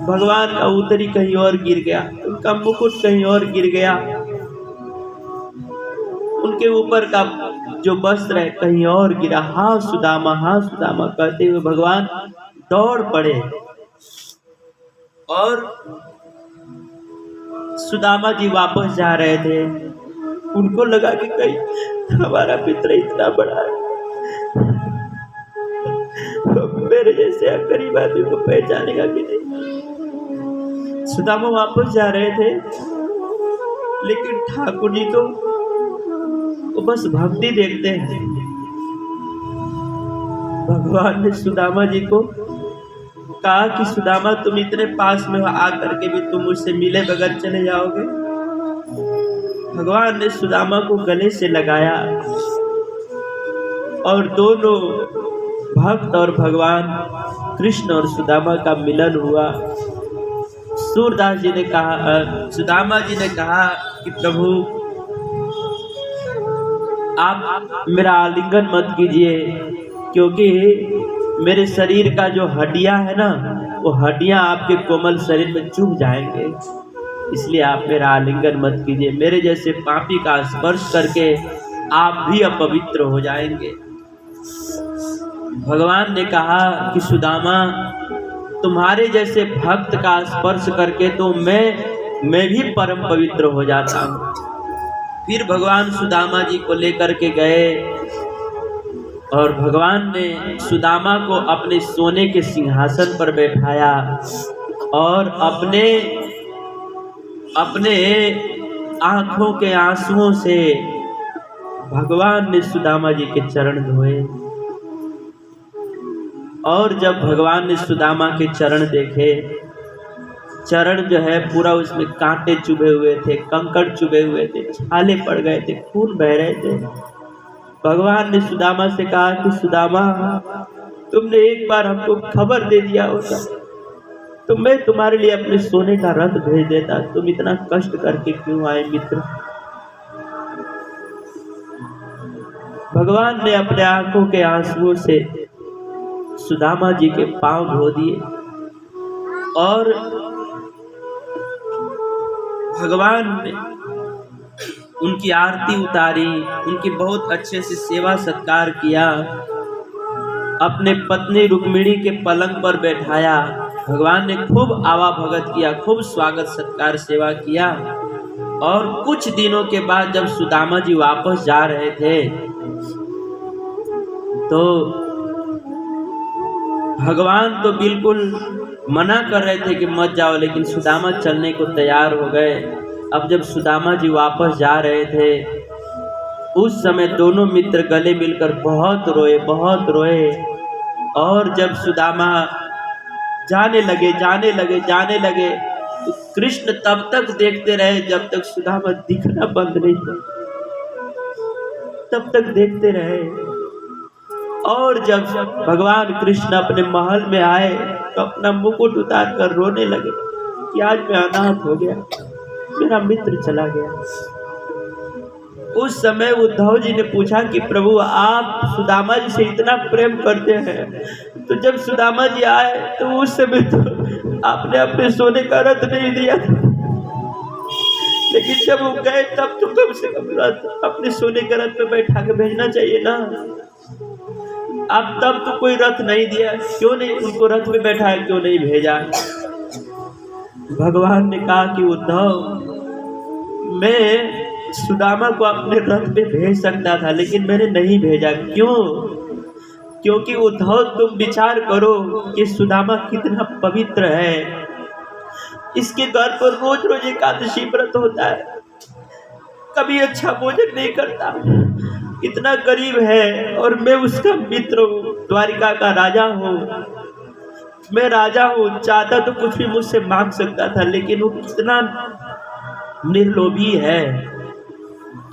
A: भगवान का उतरी कहीं और गिर गया, उनका मुकुट कहीं और गिर गया, उनके ऊपर का जो वस्त्र है कहीं और गिरा। हाँ सुदामा कहते हुए भगवान दौड़ पड़े। और सुदामा जी वापस जा रहे थे, उनको लगा कि कहीं हमारा मित्र इतना बड़ा है, तो मेरे जैसे गरीब आदमी को पहचानेगा कि नहीं। सुदामा वापस जा रहे थे, लेकिन ठाकुर जी तो वो बस भक्ति देखते हैं। भगवान ने सुदामा जी को कहा कि सुदामा तुम इतने पास में आ करके भी तुम मुझसे मिले बगैर चले जाओगे। भगवान ने सुदामा को गले से लगाया और दोनों भक्त और भगवान कृष्ण और सुदामा का मिलन हुआ। सूरदास जी ने कहा, सुदामा जी ने कहा कि प्रभु आप मेरा आलिंगन मत कीजिए, क्योंकि मेरे शरीर का जो हड्डियां है ना, वो हड्डियां आपके कोमल शरीर में चुभ जाएंगे, इसलिए आप मेरा आलिंगन मत कीजिए। मेरे जैसे पापी का स्पर्श करके आप भी अपवित्र हो जाएंगे। भगवान ने कहा कि सुदामा तुम्हारे जैसे भक्त का स्पर्श करके तो मैं मैं भी परम पवित्र हो जाता हूँ। फिर भगवान सुदामा जी को लेकर के गए और भगवान ने सुदामा को अपने सोने के सिंहासन पर बैठाया और अपने आंखों के आंसुओं से भगवान ने सुदामा जी के चरण धोए। और जब भगवान ने सुदामा के चरण देखे, चरण जो है पूरा उसमें कांटे चुभे हुए थे, कंकड़ चुभे हुए थे, छाले पड़ गए थे, खून बह रहे थे। भगवान ने सुदामा से कहा कि सुदामा, तुमने एक बार हमको खबर दे दिया होता तो मैं तुम्हारे लिए अपने सोने का रथ भेज देता। तुम इतना कष्ट करके क्यों आए मित्र? भगवान ने अपने आंखों के आंसुओं से सुदामा जी के पांव धो दिए और भगवान ने उनकी आरती उतारी, उनकी बहुत अच्छे से सेवा सत्कार किया, अपने पत्नी रुक्मिणी के पलंग पर बैठाया। भगवान ने खूब आवा भगत किया, खूब स्वागत सत्कार सेवा किया। और कुछ दिनों के बाद जब सुदामा जी वापस जा रहे थे तो भगवान तो बिल्कुल मना कर रहे थे कि मत जाओ, लेकिन सुदामा चलने को तैयार हो गए। अब जब सुदामा जी वापस जा रहे थे उस समय दोनों मित्र गले मिलकर बहुत रोए। और जब सुदामा जाने लगे तो कृष्ण तब तक देखते रहे जब तक सुदामा दिखना बंद नहीं हुआ, तब तक देखते रहे। और जब भगवान कृष्ण अपने महल में आए तो अपना मुकुट उतार कर रोने लगे कि आज मैं अनाथ हो गया, मेरा मित्र चला गया। उस समय उद्धव जी ने पूछा कि प्रभु, आप सुदामा जी से इतना प्रेम करते हैं, तो जब सुदामा जी आए तो उस समय तो आपने अपने सोने का रथ नहीं दिया था, लेकिन जब वो गए तब तो कम से कम रथ अपने सोने के रथ पे बैठा के भेजना चाहिए ना। आप तब तो कोई रथ नहीं दिया, क्यों नहीं उनको रथ में बैठाया, क्यों नहीं भेजा? भगवान ने कहा कि उद्धव, मैं सुदामा को अपने रथ पे भेज सकता था लेकिन मैंने नहीं भेजा। क्यों? क्योंकि उद्धव, तुम विचार करो कि सुदामा कितना पवित्र है। इसके घर पर रोज रोज एकादशी व्रत होता है, कभी अच्छा भोजन नहीं करता, इतना गरीब है। और मैं उसका मित्र हूँ, द्वारिका का राजा हूँ, मैं राजा हूँ, चाहता तो कुछ भी मुझसे मांग सकता था, लेकिन वो कितना निर्लोभी है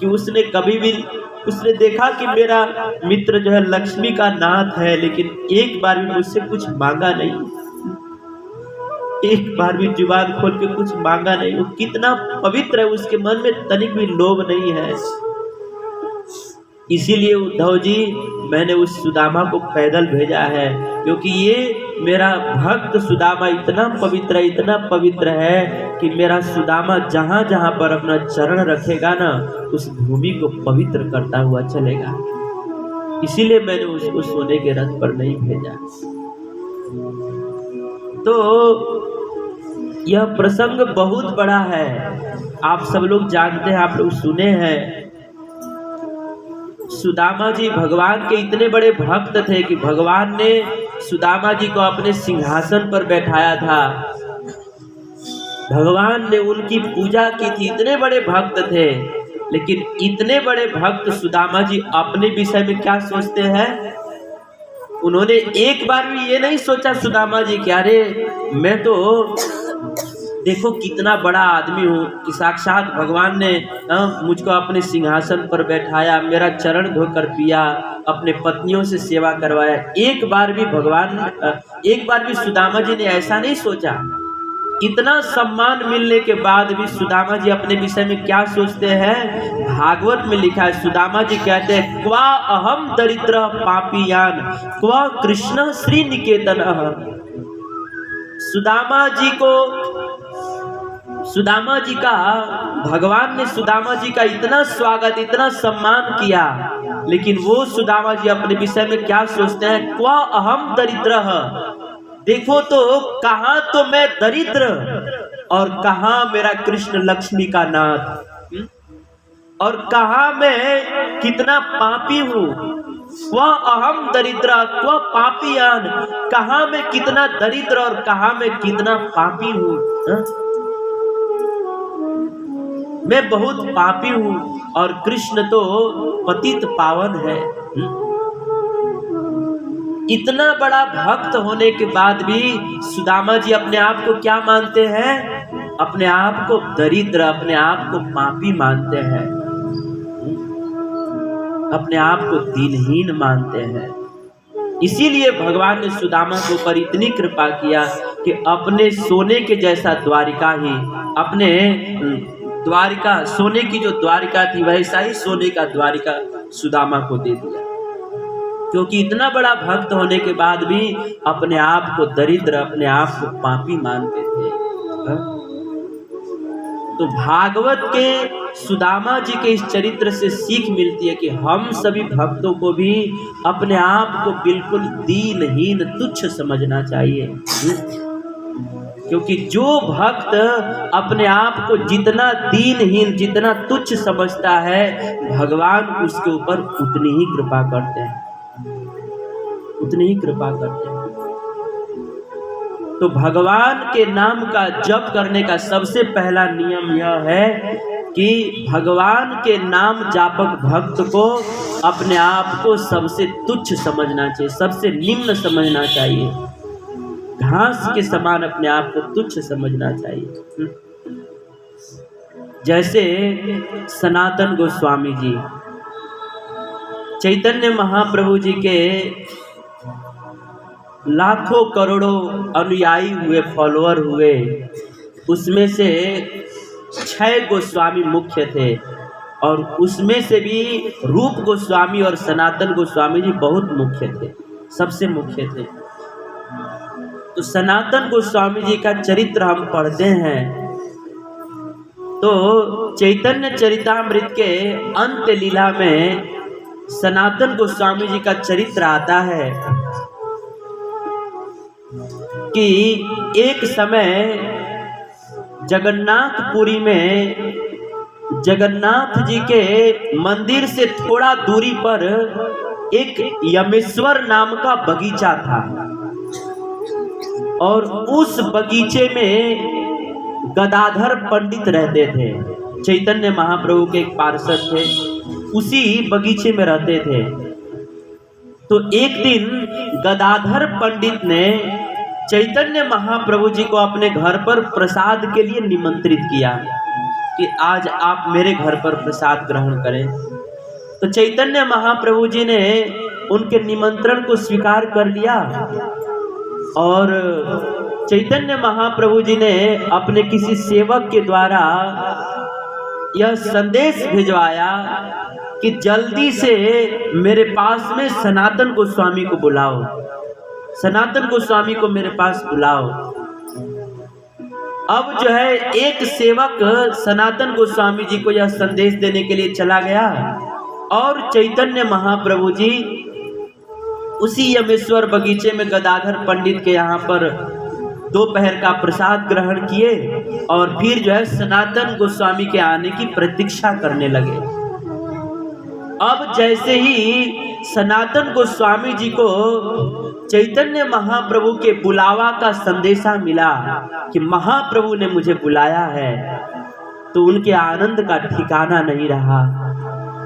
A: कि उसने देखा कि मेरा मित्र जो है लक्ष्मी का नाथ है, लेकिन एक बार भी मुझसे कुछ मांगा नहीं, एक बार भी जुबान खोल के कुछ मांगा नहीं। वो कितना पवित्र है, उसके मन में तनिक भी लोभ नहीं है। इसीलिए उद्धव जी, मैंने उस सुदामा को पैदल भेजा है, क्योंकि ये मेरा भक्त सुदामा इतना पवित्र है कि मेरा सुदामा जहाँ जहाँ पर अपना चरण रखेगा ना, उस भूमि को पवित्र करता हुआ चलेगा। इसीलिए मैंने उसको सोने के रथ पर नहीं भेजा। तो यह प्रसंग बहुत बड़ा है, आप सब लोग जानते हैं, आप लोग सुने हैं। सुदामा जी भगवान के इतने बड़े भक्त थे कि भगवान ने सुदामा जी को अपने सिंहासन पर बैठाया था, भगवान ने उनकी पूजा की थी, इतने बड़े भक्त थे। लेकिन इतने बड़े भक्त सुदामा जी अपने विषय में क्या सोचते हैं? उन्होंने एक बार भी ये नहीं सोचा सुदामा जी कि अरे मैं तो देखो कितना बड़ा आदमी हूँ कि साक्षात भगवान ने मुझको अपने सिंहासन पर बैठाया, मेरा चरण धोकर पिया, अपने पत्नियों से सेवा करवाया। एक बार भी सुदामा जी ने ऐसा नहीं सोचा। इतना सम्मान मिलने के बाद भी सुदामा जी अपने विषय में क्या सोचते हैं? भागवत में लिखा है, सुदामा जी कहते हैं, क्वा अहम दरिद्र पापियान क्वा कृष्ण श्री निकेतन। सुदामा जी का भगवान ने सुदामा जी का इतना स्वागत, इतना सम्मान किया, लेकिन वो सुदामा जी अपने विषय में क्या सोचते हैं? क्वा अहम दरिद्र, देखो तो कहाँ तो मैं दरिद्र, और कहाँ मेरा कृष्ण लक्ष्मी का नाथ, और कहाँ मैं कितना पापी हूँ, वह अहम दरिद्र वह पापियान, कहाँ मैं कितना दरिद्र और कहाँ मैं कितना पापी हूँ। मैं बहुत पापी हूँ और कृष्ण तो पतित पावन है। इतना बड़ा भक्त होने के बाद भी सुदामा जी अपने आप को क्या मानते हैं? अपने आप को दरिद्र, अपने आप को पापी मानते हैं, अपने आप को दीनहीन मानते हैं। इसीलिए भगवान ने सुदामा के ऊपर इतनी कृपा किया कि अपने सोने के जैसा द्वारिका ही, अपने द्वारिका, सोने की जो द्वारिका थी वैसा ही सोने का द्वारिका सुदामा को दे दिया। क्योंकि इतना बड़ा भक्त होने के बाद भी अपने आप को दरिद्र, अपने आप को पापी मानते थे। तो भागवत के सुदामा जी के इस चरित्र से सीख मिलती है कि हम सभी भक्तों को भी अपने आप को बिल्कुल दीनहीन तुच्छ समझना चाहिए। क्योंकि जो भक्त अपने आप को जितना दीनहीन, जितना तुच्छ समझता है, भगवान उसके ऊपर उतनी ही कृपा करते हैं, उतनी ही कृपा करते हैं। तो भगवान के नाम का जप करने का सबसे पहला नियम यह है कि भगवान के नाम जापक भक्त को अपने आप को सबसे तुच्छ समझना चाहिए, सबसे निम्न समझना चाहिए, घास के समान अपने आप को तुच्छ समझना चाहिए। जैसे सनातन गोस्वामी जी, चैतन्य महाप्रभु जी के लाखों करोड़ों अनुयायी हुए, फॉलोअर हुए, उसमें से 6 गोस्वामी मुख्य थे और उसमें से भी रूप गोस्वामी और सनातन गोस्वामी जी बहुत मुख्य थे, सबसे मुख्य थे। तो सनातन गोस्वामी जी का चरित्र हम पढ़ते हैं तो चैतन्य चरितामृत के अंत लीला में सनातन गोस्वामी जी का चरित्र आता है कि एक समय जगन्नाथपुरी में जगन्नाथ जी के मंदिर से थोड़ा दूरी पर एक यमेश्वर नाम का बगीचा था और उस बगीचे में गदाधर पंडित रहते थे। चैतन्य महाप्रभु के एक पार्षद थे, उसी बगीचे में रहते थे। तो एक दिन गदाधर पंडित ने चैतन्य महाप्रभु जी को अपने घर पर प्रसाद के लिए निमंत्रित किया कि आज आप मेरे घर पर प्रसाद ग्रहण करें। तो चैतन्य महाप्रभु जी ने उनके निमंत्रण को स्वीकार कर लिया और चैतन्य महाप्रभु जी ने अपने किसी सेवक के द्वारा यह संदेश भिजवाया कि जल्दी से मेरे पास में सनातन गोस्वामी को बुलाओ, सनातन गोस्वामी को मेरे पास बुलाओ। अब जो है एक सेवक सनातन गोस्वामी जी को यह संदेश देने के लिए चला गया और चैतन्य महाप्रभु जी उसी यमेश्वर बगीचे में गदाधर पंडित के यहाँ पर दोपहर का प्रसाद ग्रहण किए और फिर जो है सनातन गोस्वामी के आने की प्रतीक्षा करने लगे। अब जैसे ही सनातन गोस्वामी जी को चैतन्य महाप्रभु के बुलावा का संदेशा मिला कि महाप्रभु ने मुझे बुलाया है, तो उनके आनंद का ठिकाना नहीं रहा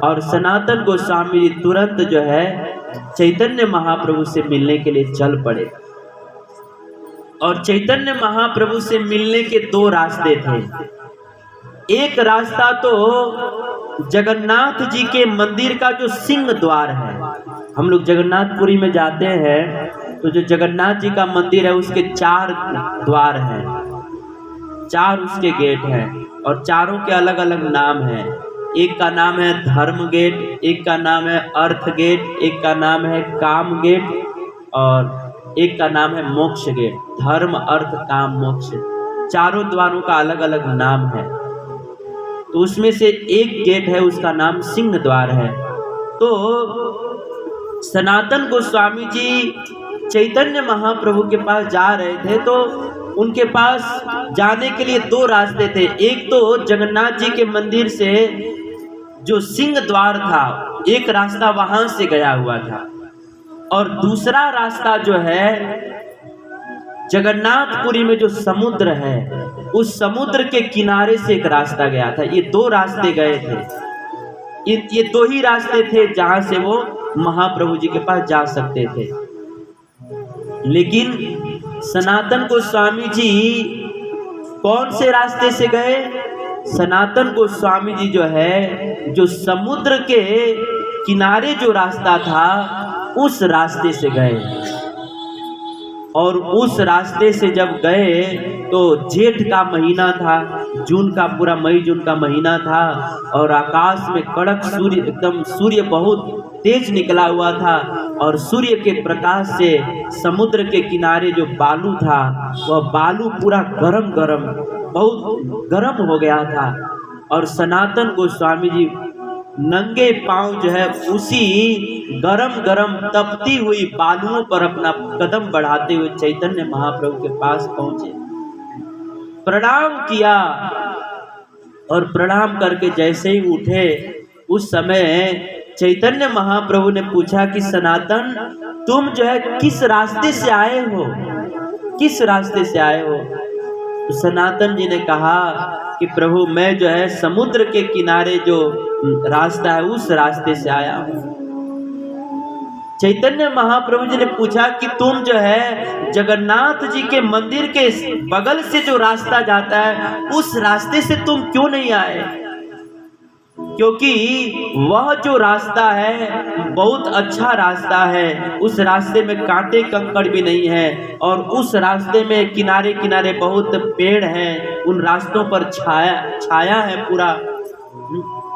A: और सनातन गोस्वामी जी तुरंत जो है चैतन्य महाप्रभु से मिलने के लिए चल पड़े। और चैतन्य महाप्रभु से मिलने के 2 रास्ते थे। एक रास्ता तो जगन्नाथ जी के मंदिर का जो सिंह द्वार है, हम लोग जगन्नाथपुरी में जाते हैं तो जो जगन्नाथ जी का मंदिर है उसके 4 द्वार हैं, 4 उसके गेट हैं और चारों के अलग अलग नाम हैं। एक का नाम है धर्म गेट, एक का नाम है अर्थ गेट, एक का नाम है काम गेट और एक का नाम है मोक्ष गेट। धर्म अर्थ काम मोक्ष, चारों द्वारों का अलग अलग नाम है। तो उसमें से एक गेट है, उसका नाम सिंह द्वार है। तो सनातन गोस्वामी जी चैतन्य महाप्रभु के पास जा रहे थे तो उनके पास जाने के लिए दो रास्ते थे। एक तो जगन्नाथ जी के मंदिर से जो सिंह द्वार था, एक रास्ता वहां से गया हुआ था, और दूसरा रास्ता जो है जगन्नाथपुरी में जो समुद्र है, उस समुद्र के किनारे से एक रास्ता गया था। ये दो रास्ते गए थे, ये दो ही रास्ते थे जहां से वो महाप्रभु जी के पास जा सकते थे। लेकिन सनातन गोस्वामी जी कौन से रास्ते से गए? सनातन गोस्वामी जी जो है, जो समुद्र के किनारे जो रास्ता था, उस रास्ते से गए। और उस रास्ते से जब गए तो जेठ का महीना था, जून का, पूरा मई जून का महीना था, और आकाश में कड़क सूर्य, एकदम सूर्य बहुत तेज निकला हुआ था, और सूर्य के प्रकाश से समुद्र के किनारे जो बालू था, वह बालू पूरा गरम गरम, बहुत गरम हो गया था। और सनातन गोस्वामी जी नंगे पांव जो है उसी गरम गरम तपती हुई बालुओं पर अपना कदम बढ़ाते हुए चैतन्य महाप्रभु के पास पहुंचे, प्रणाम किया, और प्रणाम करके जैसे ही उठे, उस समय चैतन्य महाप्रभु ने पूछा कि सनातन, तुम जो है किस रास्ते से आए हो, किस रास्ते से आए हो? तो सनातन जी ने कहा कि प्रभु, मैं जो है समुद्र के किनारे जो रास्ता है, उस रास्ते से आया हूँ। चैतन्य महाप्रभु जी ने पूछा कि तुम जो है जगन्नाथ जी के मंदिर के बगल से जो रास्ता जाता है, उस रास्ते से तुम क्यों नहीं आए? क्योंकि वह जो रास्ता है बहुत अच्छा रास्ता है, उस रास्ते में कांटे कंकड़ भी नहीं है, और उस रास्ते में किनारे किनारे बहुत पेड़ हैं, उन रास्तों पर छाया है पूरा।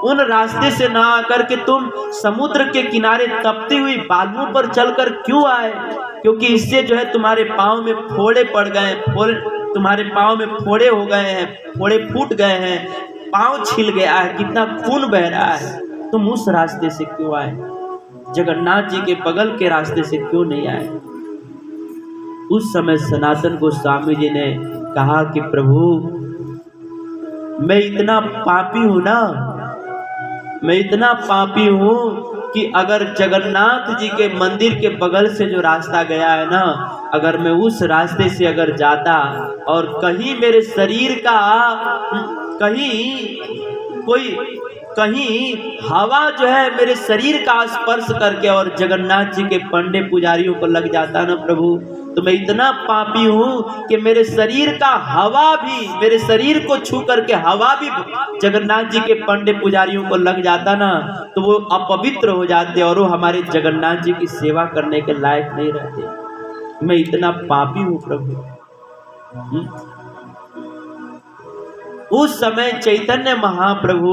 A: उन रास्ते से ना आकर के तुम समुद्र के किनारे तपती हुई बालुओं पर चलकर क्यों आए? क्योंकि इससे जो है तुम्हारे पाँव में फोड़े पड़ गए, तुम्हारे पाँव में फोड़े हो गए हैं, फोड़े फूट गए हैं, पाँव छिल गया है, कितना खून बह रहा है। तुम उस रास्ते से क्यों आए? जगन्नाथ जी के बगल के रास्ते से क्यों नहीं आए? उस समय सनातन गोस्वामी जी ने कहा कि प्रभु, मैं इतना पापी हूं ना, मैं इतना पापी हूं कि अगर जगन्नाथ जी के मंदिर के बगल से जो रास्ता गया है ना, अगर मैं उस रास्ते से अगर जाता और कहीं मेरे शरीर का कहीं हवा जो है मेरे शरीर का स्पर्श करके और जगन्नाथ जी के पंडे पुजारियों को लग जाता ना प्रभु, तो मैं इतना पापी हूँ कि मेरे शरीर का हवा भी, मेरे शरीर को छू करके हवा भी जगन्नाथ जी के पंडे पुजारियों को लग जाता ना, तो वो अपवित्र हो जाते और वो हमारे जगन्नाथ जी की सेवा करने के लायक नहीं रहते। मैं इतना पापी हूँ प्रभु। उस समय चैतन्य महाप्रभु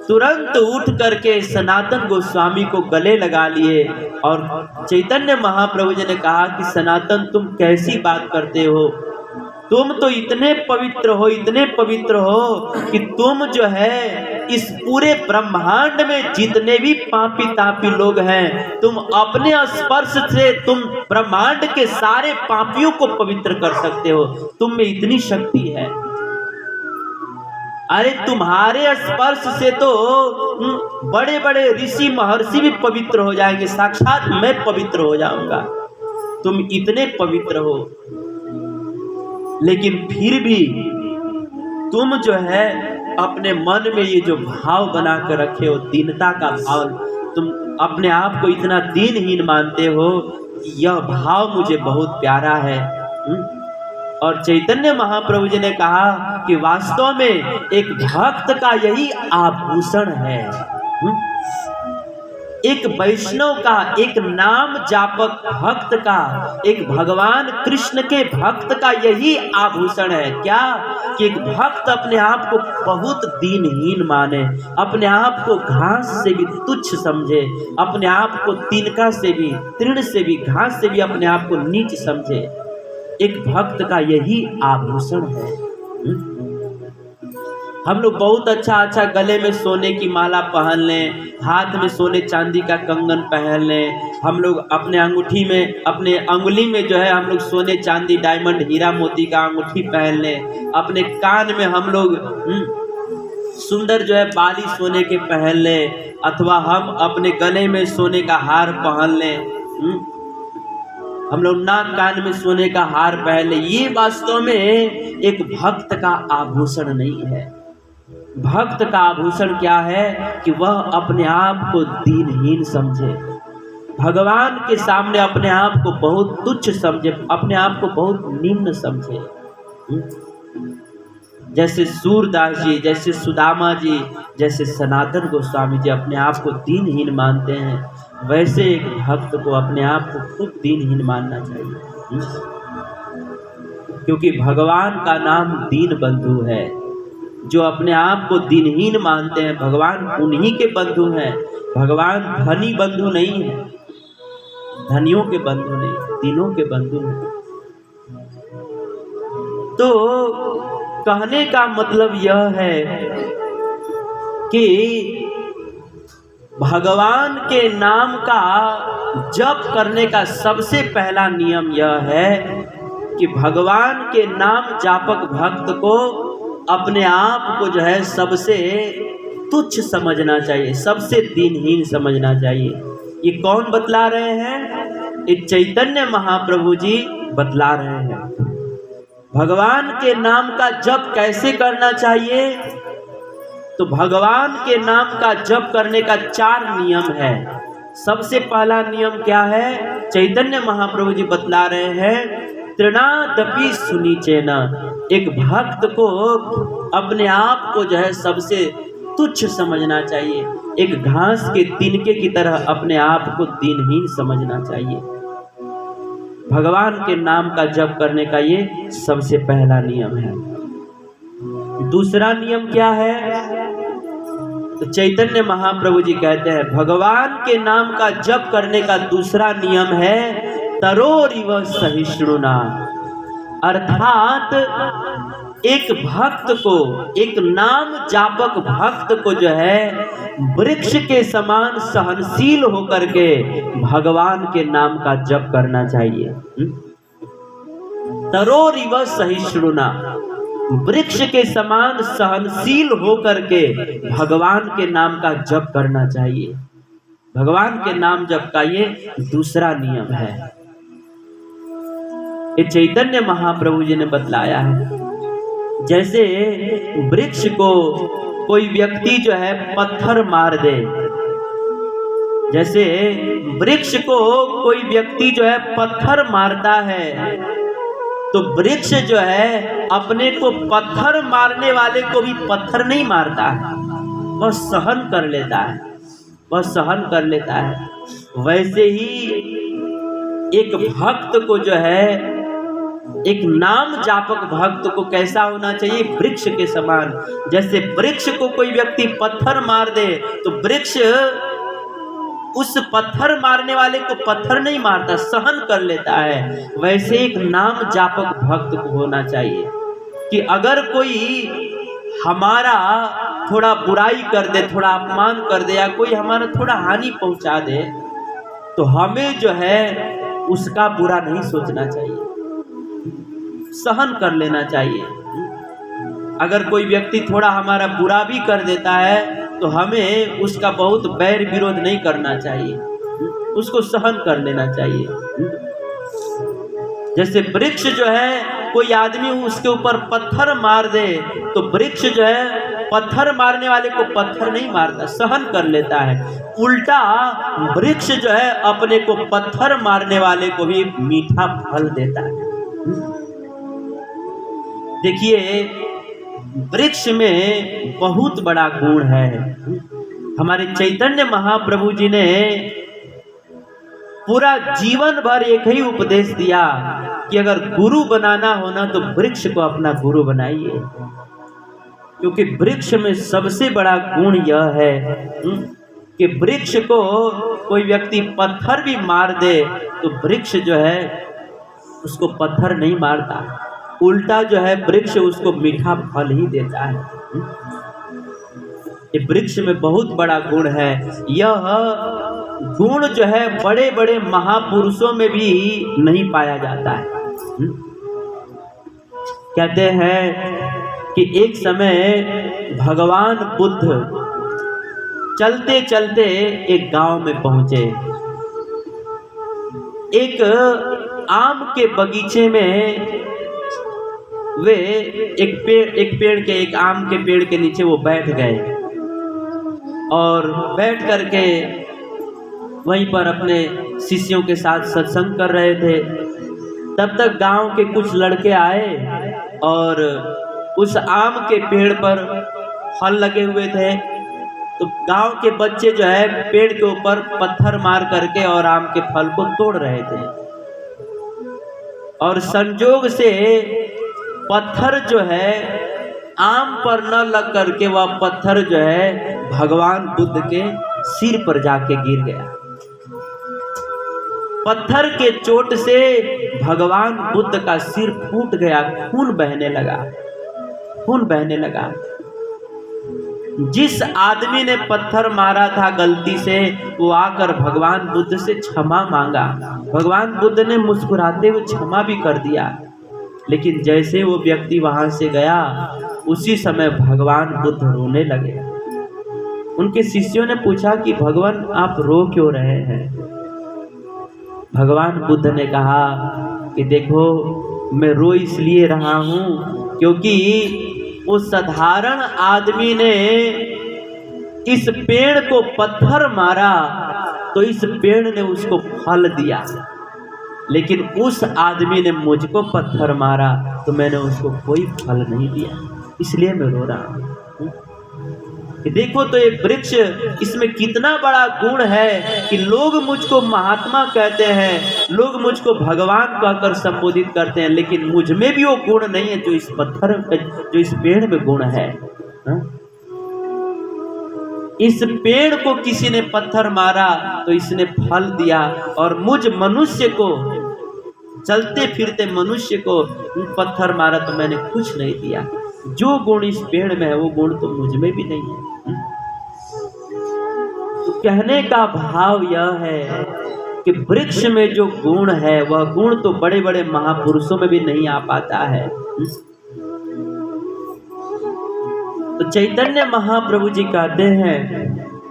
A: तुरंत उठ करके सनातन गोस्वामी को गले लगा लिए, और चैतन्य महाप्रभु जी ने कहा कि सनातन, तुम कैसी बात करते हो? तुम तो इतने पवित्र हो, इतने पवित्र हो कि तुम जो है इस पूरे ब्रह्मांड में जितने भी पापी तापी लोग हैं, तुम अपने स्पर्श से तुम ब्रह्मांड के सारे पापियों को पवित्र कर सकते हो। तुम में इतनी शक्ति है। अरे तुम्हारे स्पर्श से तो बड़े बड़े ऋषि महर्षि भी पवित्र हो जाएंगे, साक्षात मैं पवित्र हो जाऊंगा। तुम इतने पवित्र हो, लेकिन फिर भी तुम जो है अपने मन में ये जो भाव बना कर रखे हो, दीनता का भाव, तुम अपने आप को इतना दीनहीन मानते हो, यह भाव मुझे बहुत प्यारा है। और चैतन्य महाप्रभु जी ने कहा कि वास्तव में एक भक्त का यही आभूषण है। एक वैष्णव का, एक नाम जापक भक्त का, एक भगवान कृष्ण के भक्त का यही आभूषण है। क्या? कि एक भक्त अपने आप को बहुत दीनहीन माने, अपने आप को घास से भी तुच्छ समझे, अपने आप को तिनका से भी, तृण से भी, घास से भी अपने आप को नीच समझे। एक भक्त का यही आभूषण है। हम लोग बहुत अच्छा गले में सोने की माला पहन लें, हाथ में सोने चांदी का कंगन पहन लें, हम लोग अपने अंगूठी में, अपने अंगुली में जो है हम लोग सोने चांदी डायमंड हीरा मोती का अंगूठी पहन लें, अपने कान में हम लोग सुंदर जो है बाली सोने के पहन लें, अथवा हम अपने गले में सोने का हार पहन लें, हम लोग नाक कान में सोने का हार पहन लें। ये वास्तव में एक भक्त का आभूषण नहीं है। भक्त का आभूषण क्या है कि वह अपने आप को दीनहीन समझे, भगवान के सामने अपने आप को बहुत तुच्छ समझे, अपने आप को बहुत निम्न समझे। जैसे सूरदास जी, जैसे सुदामा जी, जैसे सनातन गोस्वामी जी अपने आप को दीनहीन मानते हैं, वैसे एक भक्त को अपने आप को खुद दीनहीन मानना चाहिए। क्योंकि भगवान का नाम दीन बंधु है। जो अपने आप को दीनहीन मानते हैं, भगवान उन्हीं के बंधु हैं। भगवान धनी बंधु नहीं है, धनियों के बंधु नहीं, दीनों के बंधु हैं। तो कहने का मतलब यह है कि भगवान के नाम का जप करने का सबसे पहला नियम यह है कि भगवान के नाम जापक भक्त को अपने आप को जो है सबसे तुच्छ समझना चाहिए, सबसे दीनहीन समझना चाहिए। ये कौन बतला रहे हैं? ये चैतन्य महाप्रभु जी बतला रहे हैं। भगवान के नाम का जप कैसे करना चाहिए? तो भगवान के नाम का जप करने का 4 नियम है। सबसे पहला नियम क्या है? चैतन्य महाप्रभु जी बतला रहे हैं, तृणादपि सुनीचेन। एक भक्त को अपने आप को जो है सबसे तुच्छ समझना चाहिए, एक घास के तिनके की तरह अपने आप को दीनहीन समझना चाहिए। भगवान के नाम का जप करने का ये सबसे पहला नियम है। दूसरा नियम क्या है? तो चैतन्य महाप्रभु जी कहते हैं भगवान के नाम का जप करने का दूसरा नियम है तरोरिव सहिष्णुना। अर्थात एक भक्त को, एक नाम जापक भक्त को जो है वृक्ष के समान सहनशील होकर के भगवान के नाम का जप करना चाहिए। तरोरिव सहिष्णुना, वृक्ष के समान सहनशील होकर के भगवान के नाम का जप करना चाहिए। भगवान के नाम जप का ये दूसरा नियम है। ये चैतन्य महाप्रभु जी ने बतलाया है। जैसे वृक्ष को कोई व्यक्ति जो है पत्थर मार दे, जैसे वृक्ष को कोई व्यक्ति जो है पत्थर मारता है, तो वृक्ष जो है अपने को पत्थर मारने वाले को भी पत्थर नहीं मारता है, वह सहन कर लेता है, वह सहन कर लेता है। वैसे ही एक भक्त को जो है, एक नाम जापक भक्त को कैसा होना चाहिए? वृक्ष के समान। जैसे वृक्ष को कोई व्यक्ति पत्थर मार दे तो वृक्ष उस पत्थर मारने वाले को पत्थर नहीं मारता, सहन कर लेता है। वैसे एक नाम जापक भक्त को होना चाहिए कि अगर कोई हमारा थोड़ा बुराई कर दे, थोड़ा अपमान कर दे, या कोई हमारा थोड़ा हानि पहुंचा दे, तो हमें जो है उसका बुरा नहीं सोचना चाहिए, सहन कर लेना चाहिए। अगर कोई व्यक्ति थोड़ा हमारा बुरा भी कर देता है तो हमें उसका बहुत बैर विरोध नहीं करना चाहिए, उसको सहन कर लेना चाहिए। जैसे वृक्ष जो है कोई आदमी उसके ऊपर पत्थर मार दे तो वृक्ष जो है पत्थर मारने वाले को पत्थर नहीं मारता, सहन कर लेता है। उल्टा वृक्ष जो है अपने को पत्थर मारने वाले को भी मीठा फल देता है। देखिए, वृक्ष में बहुत बड़ा गुण है। हमारे चैतन्य महाप्रभु जी ने पूरा जीवन भर एक ही उपदेश दिया कि अगर गुरु बनाना हो ना तो वृक्ष को अपना गुरु बनाइए, क्योंकि वृक्ष में सबसे बड़ा गुण यह है कि वृक्ष को कोई व्यक्ति पत्थर भी मार दे तो वृक्ष जो है उसको पत्थर नहीं मारता, उल्टा जो है वृक्ष उसको मीठा फल ही देता है। ये वृक्ष में बहुत बड़ा गुण है। यह गुण जो है बड़े बड़े महापुरुषों में भी नहीं पाया जाता है। कहते हैं कि एक समय भगवान बुद्ध चलते चलते एक गांव में पहुंचे। एक आम के बगीचे में वे एक आम के पेड़ के नीचे वो बैठ गए और बैठ करके वहीं पर अपने शिष्यों के साथ सत्संग कर रहे थे। तब तक गांव के कुछ लड़के आए और उस आम के पेड़ पर फल लगे हुए थे, तो गांव के बच्चे जो है पेड़ के ऊपर पत्थर मार करके और आम के फल को तोड़ रहे थे। और संजोग से पत्थर जो है आम पर न लग करके वह पत्थर जो है भगवान बुद्ध के सिर पर जाके गिर गया। पत्थर के चोट से भगवान बुद्ध का सिर फूट गया, खून बहने लगा। जिस आदमी ने पत्थर मारा था गलती से, वो आकर भगवान बुद्ध से क्षमा मांगा। भगवान बुद्ध ने मुस्कुराते हुए क्षमा भी कर दिया। लेकिन जैसे वो व्यक्ति वहां से गया, उसी समय भगवान बुद्ध रोने लगे। उनके शिष्यों ने पूछा कि भगवान आप रो क्यों रहे हैं? भगवान बुद्ध ने कहा कि देखो, मैं रो इसलिए रहा हूं क्योंकि उस साधारण आदमी ने इस पेड़ को पत्थर मारा तो इस पेड़ ने उसको फल दिया, लेकिन उस आदमी ने मुझको पत्थर मारा तो मैंने उसको कोई फल नहीं दिया, इसलिए मैं रो रहा हूं। देखो तो ये वृक्ष, इसमें कितना बड़ा गुण है कि लोग मुझको महात्मा कहते हैं, लोग मुझको भगवान कहकर संबोधित करते हैं, लेकिन मुझ में भी वो गुण नहीं है जो इस पत्थर, जो इस पेड़ में गुण है। इस पेड़ को किसी ने पत्थर मारा तो इसने फल दिया, और मुझ मनुष्य को, चलते फिरते मनुष्य को पत्थर मारा तो मैंने कुछ नहीं दिया। जो गुण इस पेड़ में है वो गुण तो मुझ में भी नहीं है। तो कहने का भाव यह है कि वृक्ष में जो गुण है वह गुण तो बड़े बड़े महापुरुषों में भी नहीं आ पाता है। तो चैतन्य महाप्रभु जी कहते हैं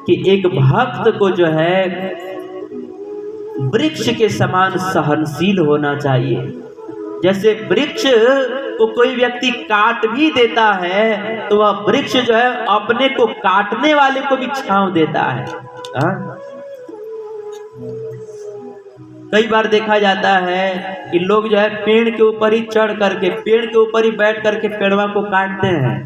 A: कि एक भक्त को जो है वृक्ष के समान सहनशील होना चाहिए। जैसे वृक्ष को कोई व्यक्ति काट भी देता है तो वह वृक्ष जो है अपने को काटने वाले को भी छांव देता है। कई बार देखा जाता है कि लोग जो है पेड़ के ऊपर ही चढ़ करके, पेड़ के ऊपर ही बैठ करके पेड़वा को काटते हैं,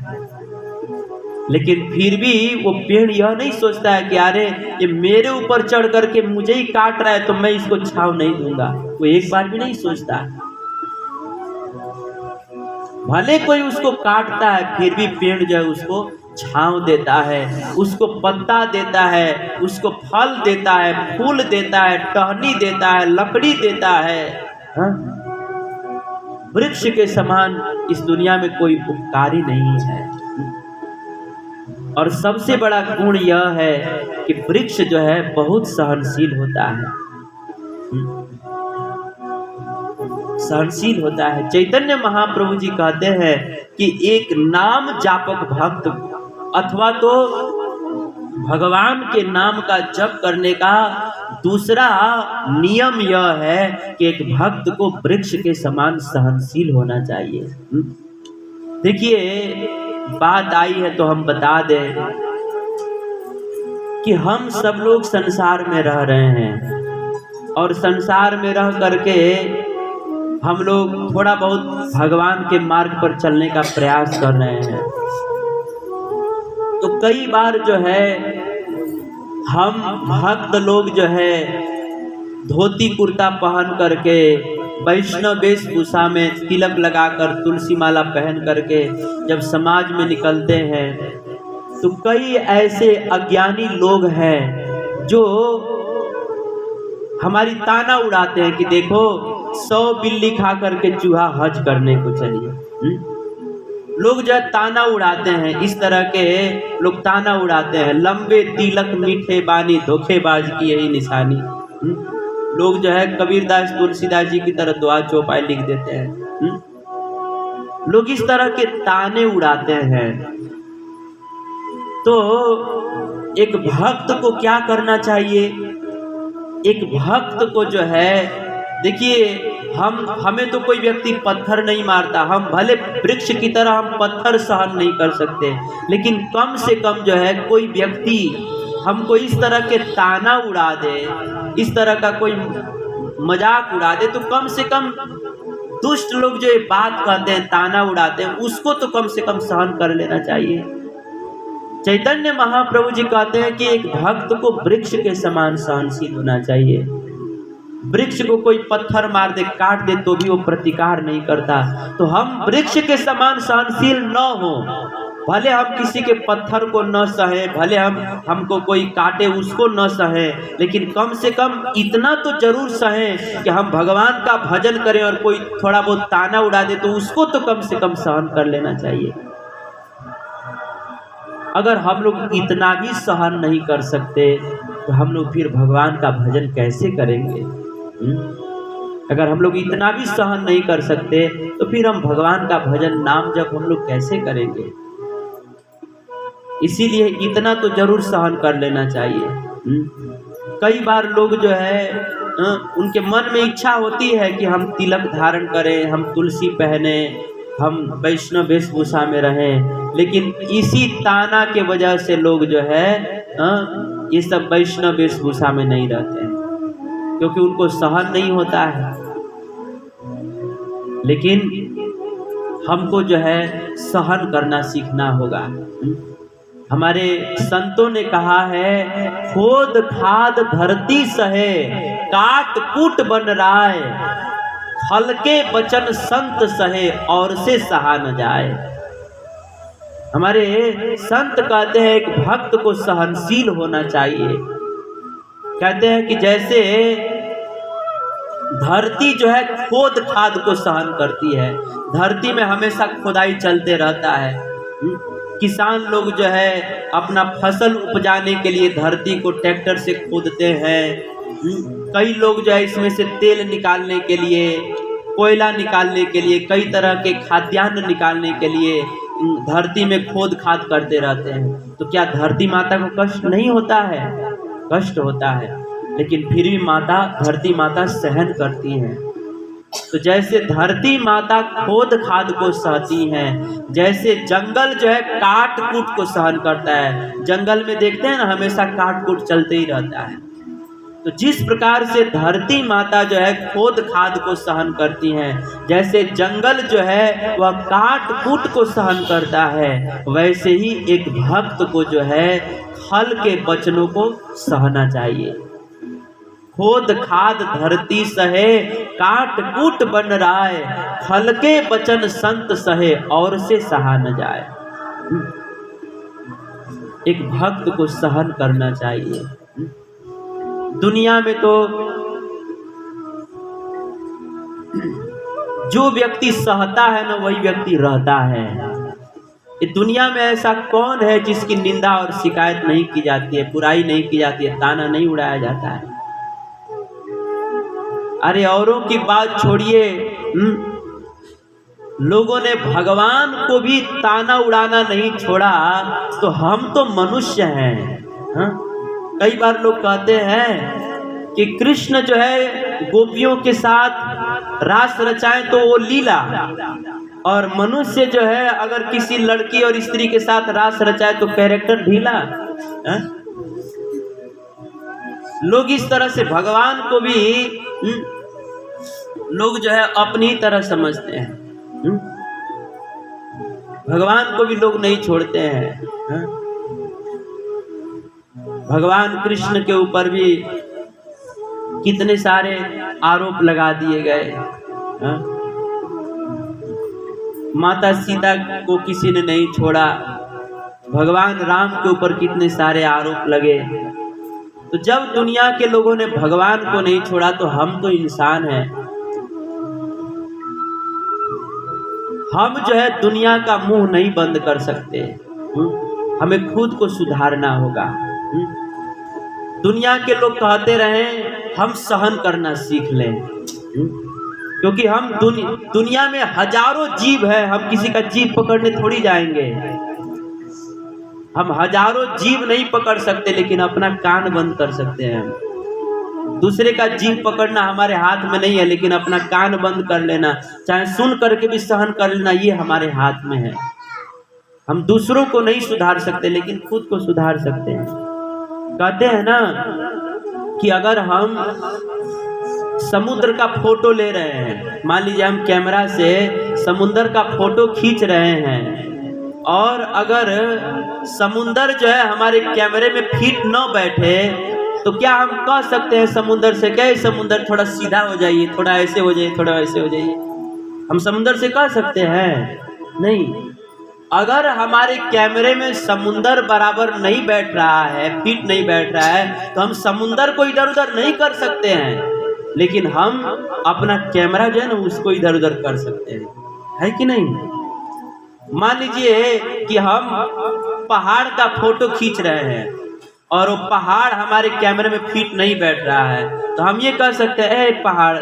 A: लेकिन फिर भी वो पेड़ यह नहीं सोचता है कि अरे ये मेरे ऊपर चढ़ करके मुझे ही काट रहा है तो मैं इसको छांव नहीं दूंगा। वो एक बार भी नहीं सोचता। भले कोई उसको काटता है फिर भी पेड़ जो है उसको छांव देता है, उसको पत्ता देता है, उसको फल देता है, फूल देता है, टहनी देता है, लकड़ी देता है। वृक्ष के समान इस दुनिया में कोई उपकारी नहीं है। और सबसे बड़ा गुण यह है कि वृक्ष जो है बहुत सहनशील होता है, सहनशील होता है। चैतन्य महाप्रभु जी कहते हैं कि एक नाम जापक भक्त अथवा तो भगवान के नाम का जप करने का दूसरा नियम यह है कि एक भक्त को वृक्ष के समान सहनशील होना चाहिए। देखिए, बात आई है तो हम बता दें कि हम सब लोग संसार में रह रहे हैं और संसार में रह करके हम लोग थोड़ा बहुत भगवान के मार्ग पर चलने का प्रयास कर रहे हैं। तो कई बार जो है हम भक्त लोग जो है धोती कुर्ता पहन करके, वैष्णव वेशभूषा में तिलक लगाकर, तुलसी माला पहन करके जब समाज में निकलते हैं तो कई ऐसे अज्ञानी लोग हैं जो हमारी ताना उड़ाते हैं कि देखो 100 बिल्ली खा करके चूहा हज करने को चलिए। लोग जो है ताना उड़ाते हैं, इस तरह के लोग ताना उड़ाते हैं, लंबे तिलक मीठे बानी धोखेबाज की यही निशानी। लोग जो है कबीरदास तुलसीदास जी की तरह दुआ चौपाई लिख देते हैं। लोग इस तरह के ताने उड़ाते हैं। तो एक भक्त को क्या करना चाहिए? एक भक्त को जो है, देखिए हमें तो कोई व्यक्ति पत्थर नहीं मारता, हम भले वृक्ष की तरह हम पत्थर सहन नहीं कर सकते, लेकिन कम से कम जो है कोई व्यक्ति हमको इस तरह के ताना उड़ा दे, इस तरह का कोई मजाक उड़ा दे, तो कम से कम दुष्ट लोग जो ये बात कहते हैं, ताना उड़ाते हैं, उसको तो कम से कम सहन कर लेना चाहिए। चैतन्य महाप्रभु जी कहते हैं कि एक भक्त को वृक्ष के समान सहनशील होना चाहिए। वृक्ष को कोई पत्थर मार दे, काट दे, तो भी वो प्रतिकार नहीं करता। तो हम वृक्ष के समान सहनशील न हो, भले हम किसी के पत्थर को न सहें, भले हमको कोई काटे उसको न सहें, लेकिन कम से कम इतना तो जरूर सहें कि हम भगवान का भजन करें, और कोई थोड़ा बहुत ताना उड़ा दे तो उसको तो कम से कम सहन कर लेना चाहिए। अगर हम लोग इतना भी सहन नहीं कर सकते तो हम लोग फिर भगवान का भजन कैसे करेंगे? अगर हम लोग इतना भी सहन नहीं कर सकते तो फिर हम भगवान का भजन नाम जप हम लोग कैसे करेंगे? इसीलिए इतना तो जरूर सहन कर लेना चाहिए। कई बार लोग जो है उनके मन में इच्छा होती है कि हम तिलक धारण करें, हम तुलसी पहने, हम वैष्णव वेशभूषा में रहें, लेकिन इसी ताना के वजह से लोग जो है ये सब वैष्णव वेशभूषा में नहीं रहते हैं, क्योंकि उनको सहन नहीं होता है। लेकिन हमको जो है सहन करना सीखना होगा। हमारे संतों ने कहा है, खोद खाद धरती सहे, काट कूट बन राय, हल्के वचन संत सहे, और से सहा न जाए। हमारे संत कहते हैं एक भक्त को सहनशील होना चाहिए। कहते हैं कि जैसे धरती जो है खोद खाद को सहन करती है, धरती में हमेशा खुदाई चलते रहता है। किसान लोग जो है अपना फसल उपजाने के लिए धरती को ट्रैक्टर से खोदते हैं। कई लोग जो है इसमें से तेल निकालने के लिए, कोयला निकालने के लिए, कई तरह के खाद्यान्न निकालने के लिए धरती में खोद खाद करते रहते हैं। तो क्या धरती माता को कष्ट नहीं होता है? कष्ट होता है, लेकिन फिर भी धरती माता सहन करती हैं। तो जैसे धरती माता खोद खाद को सहती हैं, जैसे जंगल जो है काट कूट को सहन करता है। जंगल में देखते हैं ना, हमेशा काट कूट चलते ही रहता है। तो जिस प्रकार से धरती माता जो है खोद खाद को सहन करती हैं, जैसे जंगल जो है वह काट कूट को सहन करता है, वैसे ही एक भक्त को जो है खल के वचनों को सहना चाहिए। खोद खाद धरती सहे, काट कूट बन राय, खल के वचन संत सहे, और से सहा न जाए। एक भक्त को सहन करना चाहिए। दुनिया में तो जो व्यक्ति सहता है ना, वही व्यक्ति रहता है। इस दुनिया में ऐसा कौन है जिसकी निंदा और शिकायत नहीं की जाती है, बुराई नहीं की जाती है, ताना नहीं उड़ाया जाता है? अरे औरों की बात छोड़िए, लोगों ने भगवान को भी ताना उड़ाना नहीं छोड़ा, तो हम तो मनुष्य हैं। कई बार लोग कहते हैं कि कृष्ण जो है गोपियों के साथ रास रचाएं तो वो लीला, और मनुष्य जो है अगर किसी लड़की और स्त्री के साथ रास रचाए तो कैरेक्टर ढीला। लोग इस तरह से भगवान को भी लोग जो है अपनी तरह समझते हैं। भगवान को भी लोग नहीं छोड़ते हैं। भगवान कृष्ण के ऊपर भी कितने सारे आरोप लगा दिए गए। माता सीता को किसी ने नहीं छोड़ा, भगवान राम के ऊपर कितने सारे आरोप लगे। तो जब दुनिया के लोगों ने भगवान को नहीं छोड़ा, तो हम तो इंसान हैं, हम जो है दुनिया का मुंह नहीं बंद कर सकते। हमें खुद को सुधारना होगा। दुनिया के लोग कहते रहे हम सहन करना सीख लें, क्योंकि हम दुनिया में हजारों जीव है, हम किसी का जीव पकड़ने थोड़ी जाएंगे। हम हजारों जीव नहीं पकड़ सकते, लेकिन अपना कान बंद कर सकते हैं। दूसरे का जीव पकड़ना हमारे हाथ में नहीं है, लेकिन अपना कान बंद कर लेना, चाहे सुन करके भी सहन कर लेना, ये हमारे हाथ में है। हम दूसरों को नहीं सुधार सकते, लेकिन खुद को सुधार सकते हैं। कहते हैं ना कि अगर हम समुद्र का फोटो ले रहे हैं, मान लीजिए हम कैमरा से समुद्र का फोटो खींच रहे हैं, और अगर समुद्र जो है हमारे कैमरे में फिट न बैठे, तो क्या हम कह सकते हैं समुद्र से, क्या समुद्र थोड़ा सीधा हो जाइए, थोड़ा ऐसे हो जाइए, थोड़ा ऐसे हो जाइए? हम समुद्र से कह सकते हैं? नहीं। अगर हमारे कैमरे में समुद्र बराबर नहीं बैठ रहा है, फिट नहीं बैठ रहा है, तो हम समुद्र को इधर उधर नहीं कर सकते हैं, लेकिन हम अपना कैमरा जो है ना उसको इधर उधर कर सकते हैं, है कि नहीं? मान लीजिए कि हम पहाड़ का फोटो खींच रहे हैं और वो पहाड़ हमारे कैमरे में फिट नहीं बैठ रहा है, तो हम ये कह सकते हैं ए पहाड़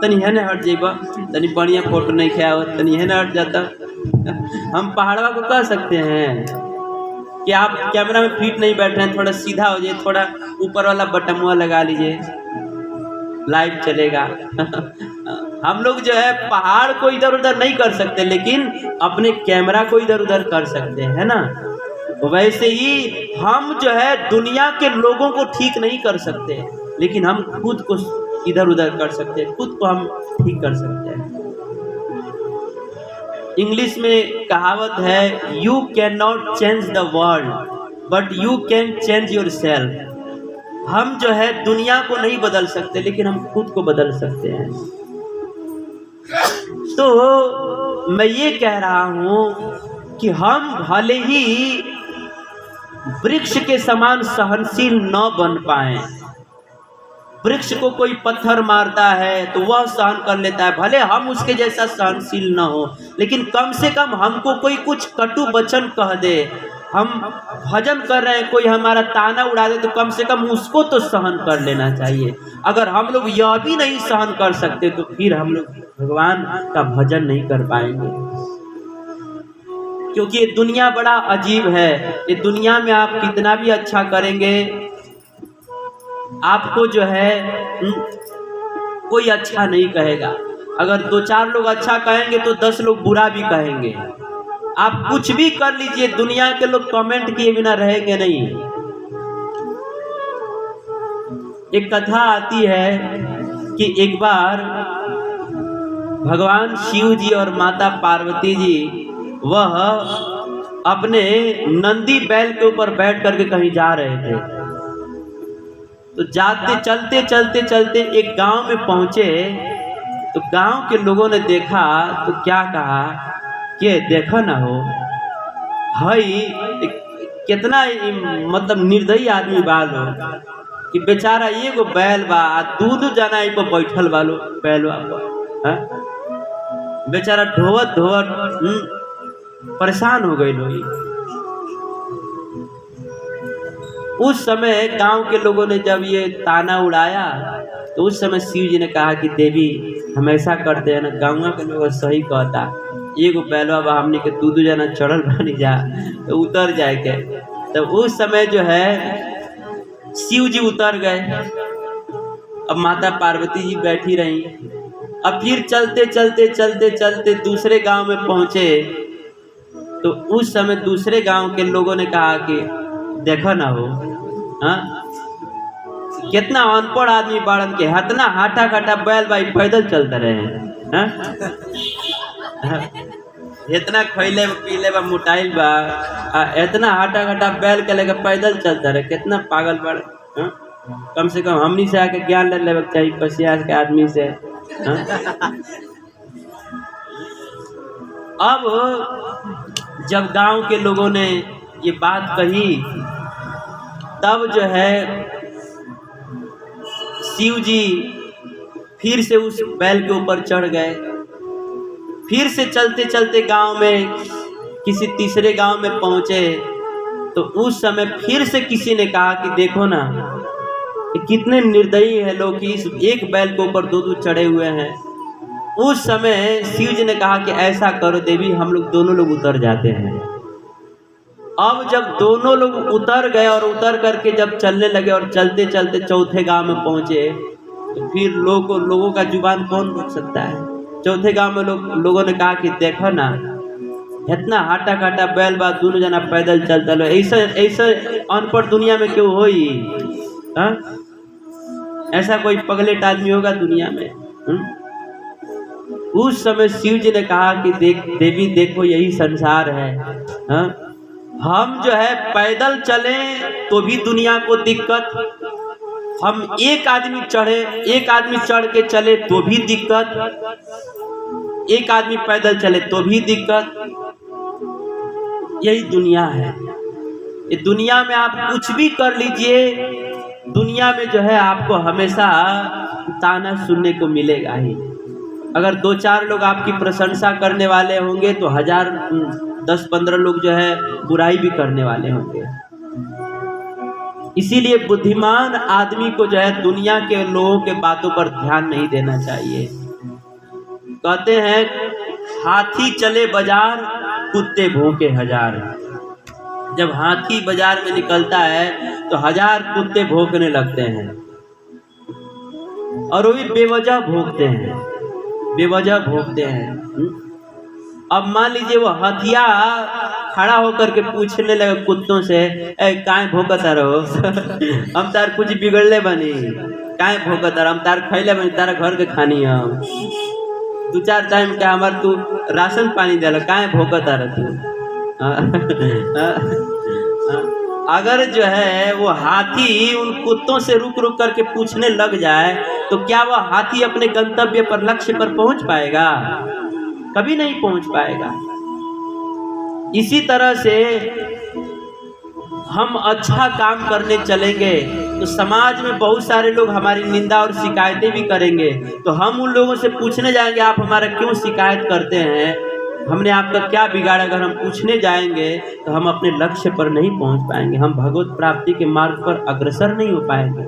A: तनी है ना हट जाइबा, तनी बढ़िया फोटो नहीं खिया हो, तनी है ना हट जाता। हम पहाड़वा को कह सकते हैं कि आप कैमरा में फिट नहीं बैठ रहे हैं, थोड़ा सीधा हो जाइए, थोड़ा ऊपर वाला बटमुआ लगा लीजिए, लाइव चलेगा। हम लोग जो है पहाड़ को इधर उधर नहीं कर सकते, लेकिन अपने कैमरा को इधर उधर कर सकते हैं, है ना? वैसे ही हम जो है दुनिया के लोगों को ठीक नहीं कर सकते, लेकिन हम खुद को इधर उधर कर सकते हैं, खुद को हम ठीक कर सकते हैं। इंग्लिश में कहावत है, you can not change the world but you can change your self. हम जो है दुनिया को नहीं बदल सकते, लेकिन हम खुद को बदल सकते हैं। तो मैं ये कह रहा हूं कि हम भले ही वृक्ष के समान सहनशील न बन पाए, वृक्ष को कोई पत्थर मारता है तो वह सहन कर लेता है, भले हम उसके जैसा सहनशील न हो, लेकिन कम से कम हमको कोई कुछ कटु वचन कह दे, हम भजन कर रहे हैं, कोई हमारा ताना उड़ा दे, तो कम से कम उसको तो सहन कर लेना चाहिए। अगर हम लोग यह भी नहीं सहन कर सकते, तो फिर हम लोग भगवान का भजन नहीं कर पाएंगे। क्योंकि ये दुनिया बड़ा अजीब है। ये दुनिया में आप कितना भी अच्छा करेंगे, आपको जो है कोई अच्छा नहीं कहेगा। अगर 2-4 लोग अच्छा कहेंगे तो 10 लोग बुरा भी कहेंगे। आप कुछ भी कर लीजिए, दुनिया के लोग कमेंट किए बिना रहेंगे नहीं। एक कथा आती है कि एक बार भगवान शिव जी और माता पार्वती जी वह अपने नंदी बैल के ऊपर बैठ करके कहीं जा रहे थे। तो जाते चलते चलते चलते एक गांव में पहुंचे, तो गांव के लोगों ने देखा तो क्या कहा कि देखो ना हो भाई कितना मतलब निर्दयी आदमी बालो कि बेचारा एगो बैल बा, दूध जना पर बैठल बालो बैलवा पर, बेचारा ढोवत ढोवत परेशान हो गई लोग। उस समय गांव के लोगों ने जब ये ताना उड़ाया, तो उस समय शिव जी ने कहा कि देवी हम ऐसा करते हैं ना, गाँव के लोग सही कहता, एगो बैलवा बा हमने के दूध जना चढ़ल बनी जा तो उतर जाए के। तो उस समय जो है शिव जी उतर गए। अब माता पार्वती जी बैठी रही। अब फिर चलते चलते चलते चलते दूसरे गांव में पहुंचे, तो उस समय दूसरे गांव के लोगों ने कहा कि देखो ना हो, हाँ कितना अनपढ़ आदमी बाड़न के हतना हाटा काटा बैल भाई पैदल चलते रहे हैं, इतना खैले पीले बा मोटाइल बा, इतना हाटा काटा बैल के लेकर पैदल चलते रहे, कितना पागल बाड़। कम से कम हमनी से आके ज्ञान ले लेवे चाहिए पसिया के आदमी से। अब जब गांव के लोगों ने ये बात कही, तब जो है शिव जी फिर से उस बैल के ऊपर चढ़ गए फिर से चलते चलते गांव में किसी तीसरे गांव में पहुंचे तो उस समय फिर से किसी ने कहा कि देखो ना, ये कितने निर्दयी है लोग कि इस एक बैल के ऊपर 2 चढ़े हुए हैं। उस समय शिव जी ने कहा कि ऐसा करो देवी, हम लोग दोनों लोग उतर जाते हैं। अब जब दोनों लोग उतर गए और उतर करके जब चलने लगे और चलते चलते चौथे गांव में पहुंचे तो फिर लोगों का जुबान कौन रोक सकता है। चौथे गांव में लोगों ने कहा कि देखो ना, इतना हाटा काटा बैल बा, दोनों जना पैदल चलता लो, ऐसा अनपढ़ दुनिया में क्यों होई? ऐसा कोई पगलेट आदमी होगा दुनिया में? उस समय शिव जी ने कहा कि देवी देखो, यही संसार है। हम जो है पैदल चले तो भी दुनिया को दिक्कत, हम एक आदमी चढ़ के चले तो भी दिक्कत, एक आदमी पैदल चले तो भी दिक्कत। यही दुनिया है। ये दुनिया में आप कुछ भी कर लीजिए, दुनिया में जो है आपको हमेशा ताना सुनने को मिलेगा ही। अगर 2-4 लोग आपकी प्रशंसा करने वाले होंगे तो 10-15 लोग जो है बुराई भी करने वाले होंगे। इसीलिए बुद्धिमान आदमी को जो है दुनिया के लोगों के बातों पर ध्यान नहीं देना चाहिए। कहते हैं हाथी चले बाजार, कुत्ते भौंके 1000। जब हाथी बाजार में निकलता है तो 1000 कुत्ते भौंकने लगते हैं, और वो भी बेवजह भौंकते हैं। अब मान लीजिए वो हथिया खड़ा होकर के पूछने लगे कुत्तों से, काहे भौंकता रहो? हम तार कुछ बिगड़ले बनी, काहे भौंकता रहो? हम तार खैले बनी, तारा घर के खानी हम 2-4 टाइम का हमार तू राशन पानी दिला, काहे भौंकता रह तू? अगर जो है वो हाथी उन कुत्तों से रुक करके पूछने लग जाए तो क्या वह हाथी अपने गंतव्य पर, लक्ष्य पर पहुंच पाएगा? कभी नहीं पहुंच पाएगा। इसी तरह से हम अच्छा काम करने चलेंगे तो समाज में बहुत सारे लोग हमारी निंदा और शिकायतें भी करेंगे, तो हम उन लोगों से पूछने जाएंगे आप हमारा क्यों शिकायत करते हैं, हमने आपका क्या बिगाड़ा? अगर हम पूछने जाएंगे तो हम अपने लक्ष्य पर नहीं पहुंच पाएंगे, हम भगवत प्राप्ति के मार्ग पर अग्रसर नहीं हो पाएंगे।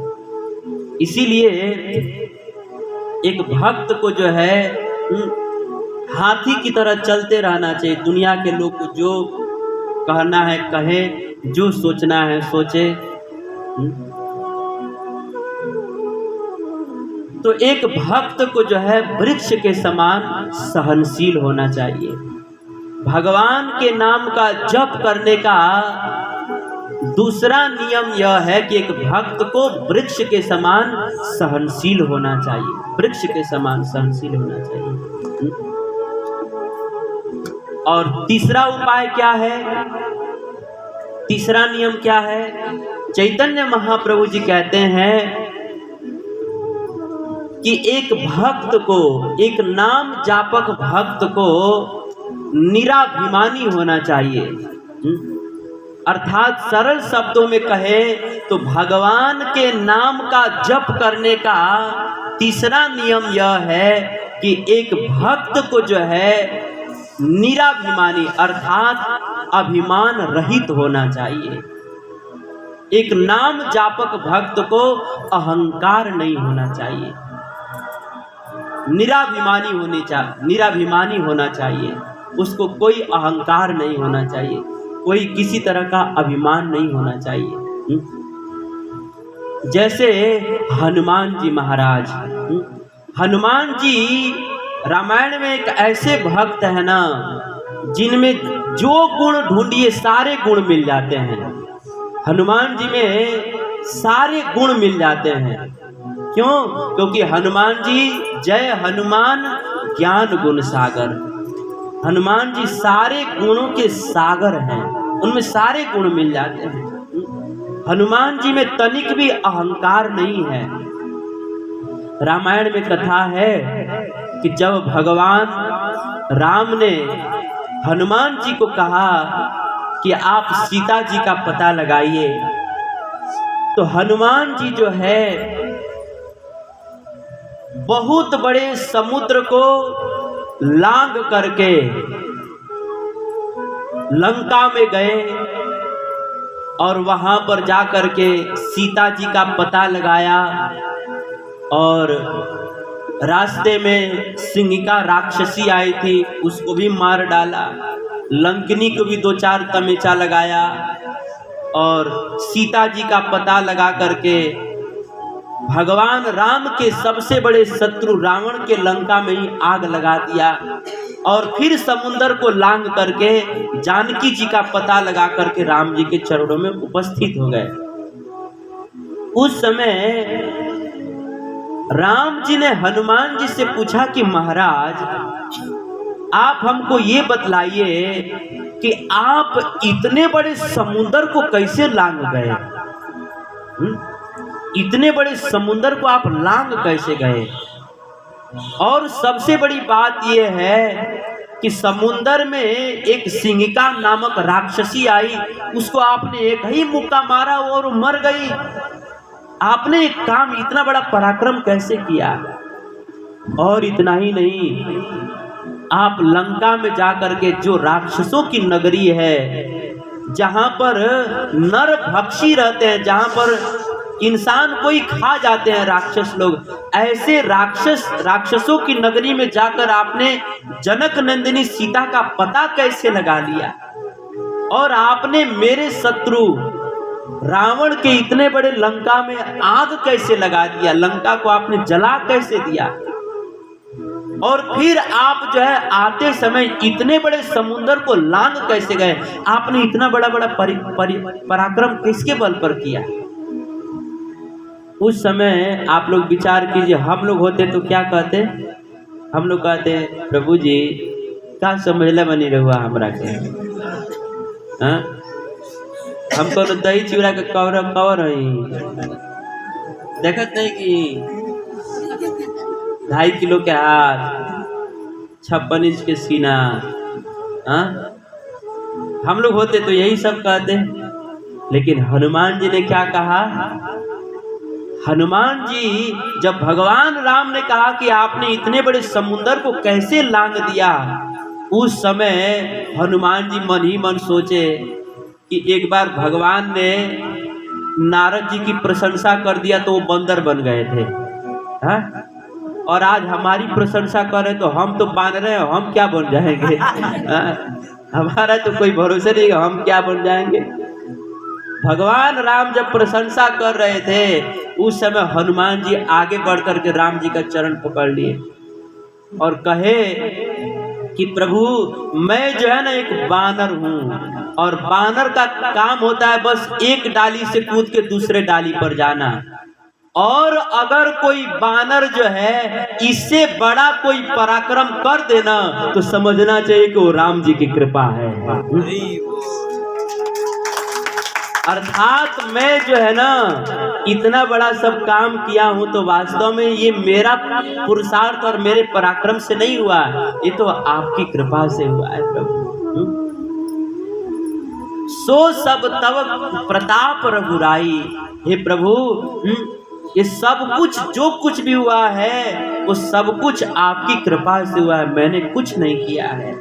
A: इसीलिए एक भक्त को जो है हाथी की तरह चलते रहना चाहिए। दुनिया के लोग को जो कहना है कहे, जो सोचना है सोचे। तो एक भक्त को जो है वृक्ष के समान सहनशील होना चाहिए। भगवान के नाम का जप करने का दूसरा नियम यह है कि एक भक्त को वृक्ष के समान सहनशील होना चाहिए, वृक्ष के समान सहनशील होना चाहिए। और तीसरा उपाय क्या है? तीसरा नियम क्या है? चैतन्य महाप्रभु जी कहते हैं कि एक भक्त को, एक नाम जापक भक्त को निराभिमानी होना चाहिए। अर्थात सरल शब्दों में कहे तो भगवान के नाम का जप करने का तीसरा नियम यह है कि एक भक्त को जो है निराभिमानी अर्थात अभिमान रहित होना चाहिए। एक नाम जापक भक्त को अहंकार नहीं होना चाहिए, निराभिमानी होना चाहिए। उसको कोई अहंकार नहीं होना चाहिए, कोई किसी तरह का अभिमान नहीं होना चाहिए। जैसे हनुमान जी महाराज, हनुमान जी रामायण में एक ऐसे भक्त है ना जिनमें जो गुण ढूंढिए सारे गुण मिल जाते हैं। हनुमान जी में सारे गुण मिल जाते हैं। क्यों? क्योंकि हनुमान जी जय हनुमान ज्ञान गुण सागर, हनुमान जी सारे गुणों के सागर हैं, उनमें सारे गुण मिल जाते हैं। हनुमान जी में तनिक भी अहंकार नहीं है। रामायण में कथा है कि जब भगवान राम ने हनुमान जी को कहा कि आप सीता जी का पता लगाइए, तो हनुमान जी जो है बहुत बड़े समुद्र को लांग करके लंका में गए और वहां पर जा करके सीता जी का पता लगाया और रास्ते में सिंहिका राक्षसी आई थी, उसको भी मार डाला। लंकिनी को भी 2-4 तमेचा लगाया और सीता जी का पता लगा करके भगवान राम के सबसे बड़े शत्रु रावण के लंका में ही आग लगा दिया और फिर समुंदर को लांग करके जानकी जी का पता लगा करके राम जी के चरणों में उपस्थित हो गए। उस समय राम जी ने हनुमान जी से पूछा कि महाराज, आप हमको ये बतलाइए कि आप इतने बड़े समुंदर को कैसे लांग गए? इतने बड़े समुंदर को आप लांग कैसे गए? और सबसे बड़ी बात यह है कि समुंदर में एक सिंहिका नामक राक्षसी आई, उसको आपने एक ही मुक्का मारा और मर गई। आपने एक काम, इतना बड़ा पराक्रम कैसे किया? और इतना ही नहीं, आप लंका में जाकर के जो राक्षसों की नगरी है, जहां पर नर भक्षी रहते हैं, जहां पर इंसान कोई खा जाते हैं राक्षस लोग, ऐसे राक्षसों की नगरी में जाकर आपने जनक नंदिनी सीता का पता कैसे लगा लिया? और आपने मेरे शत्रु रावण के इतने बड़े लंका में आग कैसे लगा दिया? लंका को आपने जला कैसे दिया? और फिर आप जो है आते समय इतने बड़े समुंदर को लांग कैसे गए? आपने इतना बड़ा पराक्रम किसके बल पर किया? उस समय आप लोग विचार कीजिए, हम लोग होते तो क्या कहते? हम लोग कहते, प्रभु जी का समझला बनी रहुआ हमरा के, हाँ? हमको तो दही चूड़ा के कवर है, देखत नहीं कि 2.5 किलो के हाथ, 56 इंच के सीना, हाँ? हम लोग होते तो यही सब कहते। लेकिन हनुमान जी ने क्या कहा? हनुमान जी, जब भगवान राम ने कहा कि आपने इतने बड़े समुंदर को कैसे लांग दिया, उस समय हनुमान जी मन ही मन सोचे कि एक बार भगवान ने नारद जी की प्रशंसा कर दिया तो वो बंदर बन गए थे, हाँ? और आज हमारी प्रशंसा करें तो हम तो बानर हैं, हम क्या बन जाएंगे? हमारा तो कोई भरोसा नहीं, हम क्या बन जाएंगे? भगवान राम जब प्रशंसा कर रहे थे, उस समय हनुमान जी आगे बढ़ करके राम जी का चरण पकड़ लिए और कहे कि प्रभु, मैं जो है ना एक बानर हूँ और बानर का काम होता है बस एक डाली से कूद के दूसरे डाली पर जाना, और अगर कोई बानर जो है इससे बड़ा कोई पराक्रम कर देना तो समझना चाहिए कि वो राम जी की कृपा है। अर्थात मैं जो है ना इतना बड़ा सब काम किया हूं तो वास्तव में ये मेरा पुरुषार्थ और मेरे पराक्रम से नहीं हुआ, ये तो आपकी कृपा से हुआ है प्रभु। सो सब तब प्रताप रघुराई, हे प्रभु ये सब कुछ जो कुछ भी हुआ है वो सब कुछ आपकी कृपा से हुआ है, मैंने कुछ नहीं किया है।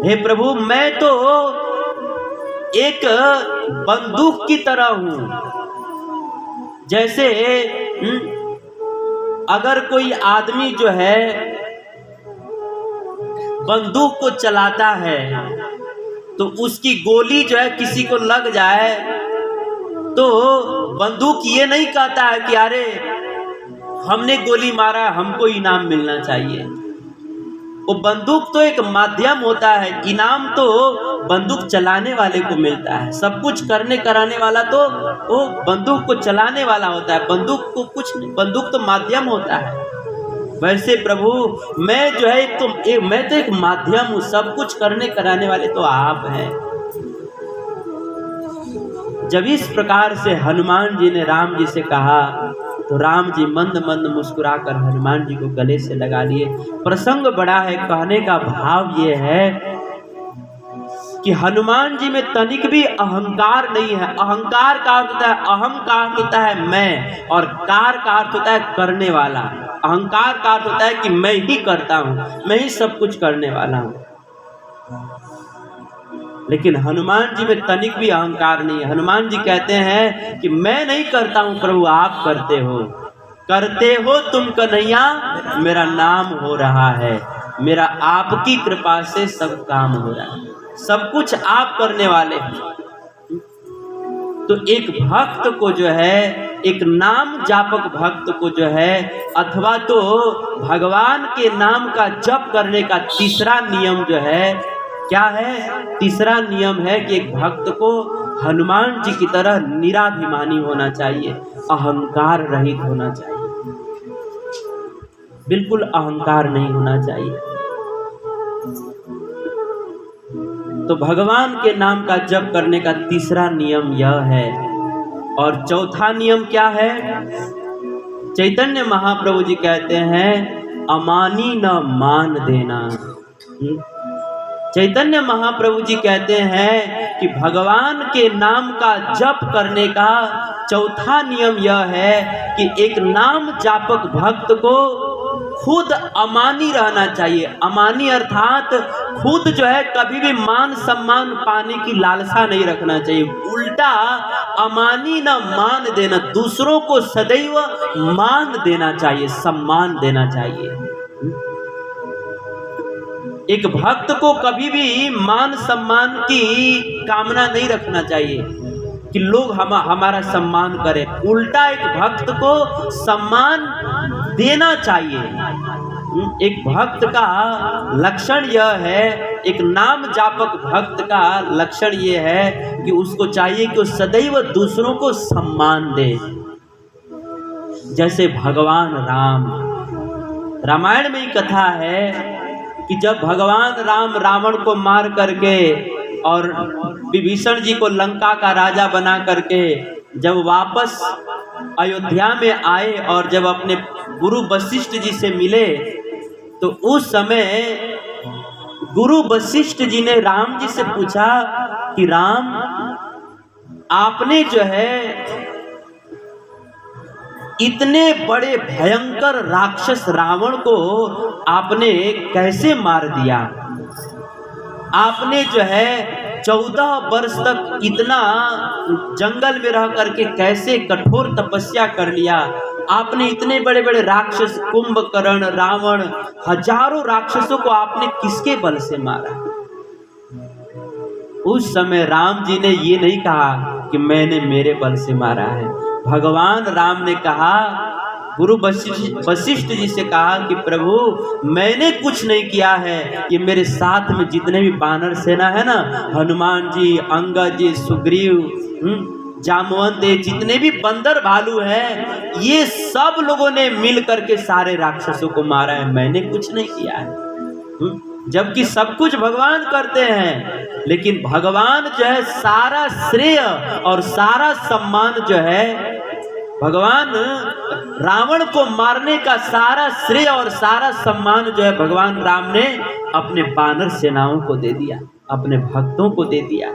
A: हे प्रभु, मैं तो एक बंदूक की तरह हूं, जैसे अगर कोई आदमी जो है बंदूक को चलाता है तो उसकी गोली जो है किसी को लग जाए तो बंदूक ये नहीं कहता है कि अरे हमने गोली मारा, हमको इनाम मिलना चाहिए। वो बंदूक तो एक माध्यम होता है, इनाम तो बंदूक चलाने वाले को मिलता है। सब कुछ करने कराने वाला तो वो बंदूक को चलाने वाला होता है, बंदूक को कुछ नहीं, बंदूक तो माध्यम होता है। वैसे प्रभु मैं जो है मैं तो एक माध्यम हूँ, सब कुछ करने कराने वाले तो आप हैं। जब इस प्रकार से हनुमान जी ने राम जी से कहा तो राम जी मंद मंद मुस्कुराकर हनुमान जी को गले से लगा लिए। प्रसंग बड़ा है, कहने का भाव ये है कि हनुमान जी में तनिक भी अहंकार नहीं है। अहंकार का अर्थ होता है, अहम का अर्थ होता है मैं, और कार का अर्थ होता है करने वाला। अहंकार का अर्थ होता है कि मैं ही करता हूँ, मैं ही सब कुछ करने वाला हूँ। लेकिन हनुमान जी में तनिक भी अहंकार नहीं है। हनुमान जी कहते हैं कि मैं नहीं करता हूँ प्रभु, आप करते हो तुम कन्हैया, मेरा नाम हो रहा है, मेरा आपकी कृपा से सब काम हो रहा है, सब कुछ आप करने वाले हैं। तो एक भक्त को जो है, एक नाम जापक भक्त को जो है, अथवा तो भगवान के नाम का जप करने का तीसरा नियम जो है, क्या है? तीसरा नियम है कि एक भक्त को हनुमान जी की तरह निराभिमानी होना चाहिए, अहंकार रहित होना चाहिए, बिल्कुल अहंकार नहीं होना चाहिए। तो भगवान के नाम का जप करने का तीसरा नियम यह है। और चौथा नियम क्या है? चैतन्य महाप्रभु जी कहते हैं अमानी न मान देना। चैतन्य महाप्रभु जी कहते हैं कि भगवान के नाम का जप करने का चौथा नियम यह है कि एक नाम जापक भक्त को खुद अमानी रहना चाहिए। अमानी अर्थात खुद जो है कभी भी मान सम्मान पाने की लालसा नहीं रखना चाहिए, उल्टा अमानी न मान देना, दूसरों को सदैव मान देना चाहिए, सम्मान देना चाहिए। एक भक्त को कभी भी मान सम्मान की कामना नहीं रखना चाहिए कि लोग हमारा सम्मान करें, उल्टा एक भक्त को सम्मान देना चाहिए। एक भक्त का लक्षण यह है, एक नाम जापक भक्त का लक्षण यह है कि उसको चाहिए कि वो सदैव दूसरों को सम्मान दे। जैसे भगवान राम, रामायण में ही कथा है कि जब भगवान राम रावण को मार करके और विभीषण जी को लंका का राजा बना करके जब वापस अयोध्या में आए और जब अपने गुरु वशिष्ठ जी से मिले, तो उस समय गुरु वशिष्ठ जी ने राम जी से पूछा कि राम, आपने जो है इतने बड़े भयंकर राक्षस रावण को आपने कैसे मार दिया? आपने जो है 14 वर्ष तक इतना जंगल में रह करके कैसे कठोर तपस्या कर लिया? आपने इतने बड़े बड़े राक्षस कुंभकर्ण, रावण, हजारों राक्षसों को आपने किसके बल से मारा? उस समय राम जी ने ये नहीं कहा कि मैंने मेरे बल से मारा है। भगवान राम ने कहा, गुरु वशिष्ठ जी से कहा कि प्रभु मैंने कुछ नहीं किया है, ये मेरे साथ में जितने भी वानर सेना है ना, हनुमान जी, अंगद जी, सुग्रीव, जामवंत, जितने भी बंदर भालू है, ये सब लोगों ने मिल करके सारे राक्षसों को मारा है, मैंने कुछ नहीं किया है। जबकि सब कुछ भगवान करते हैं, लेकिन भगवान जो है सारा श्रेय और सारा सम्मान जो है, भगवान रावण को मारने का सारा श्रेय और सारा सम्मान जो है भगवान राम ने अपने वानर सेनाओं को दे दिया, अपने भक्तों को दे दिया।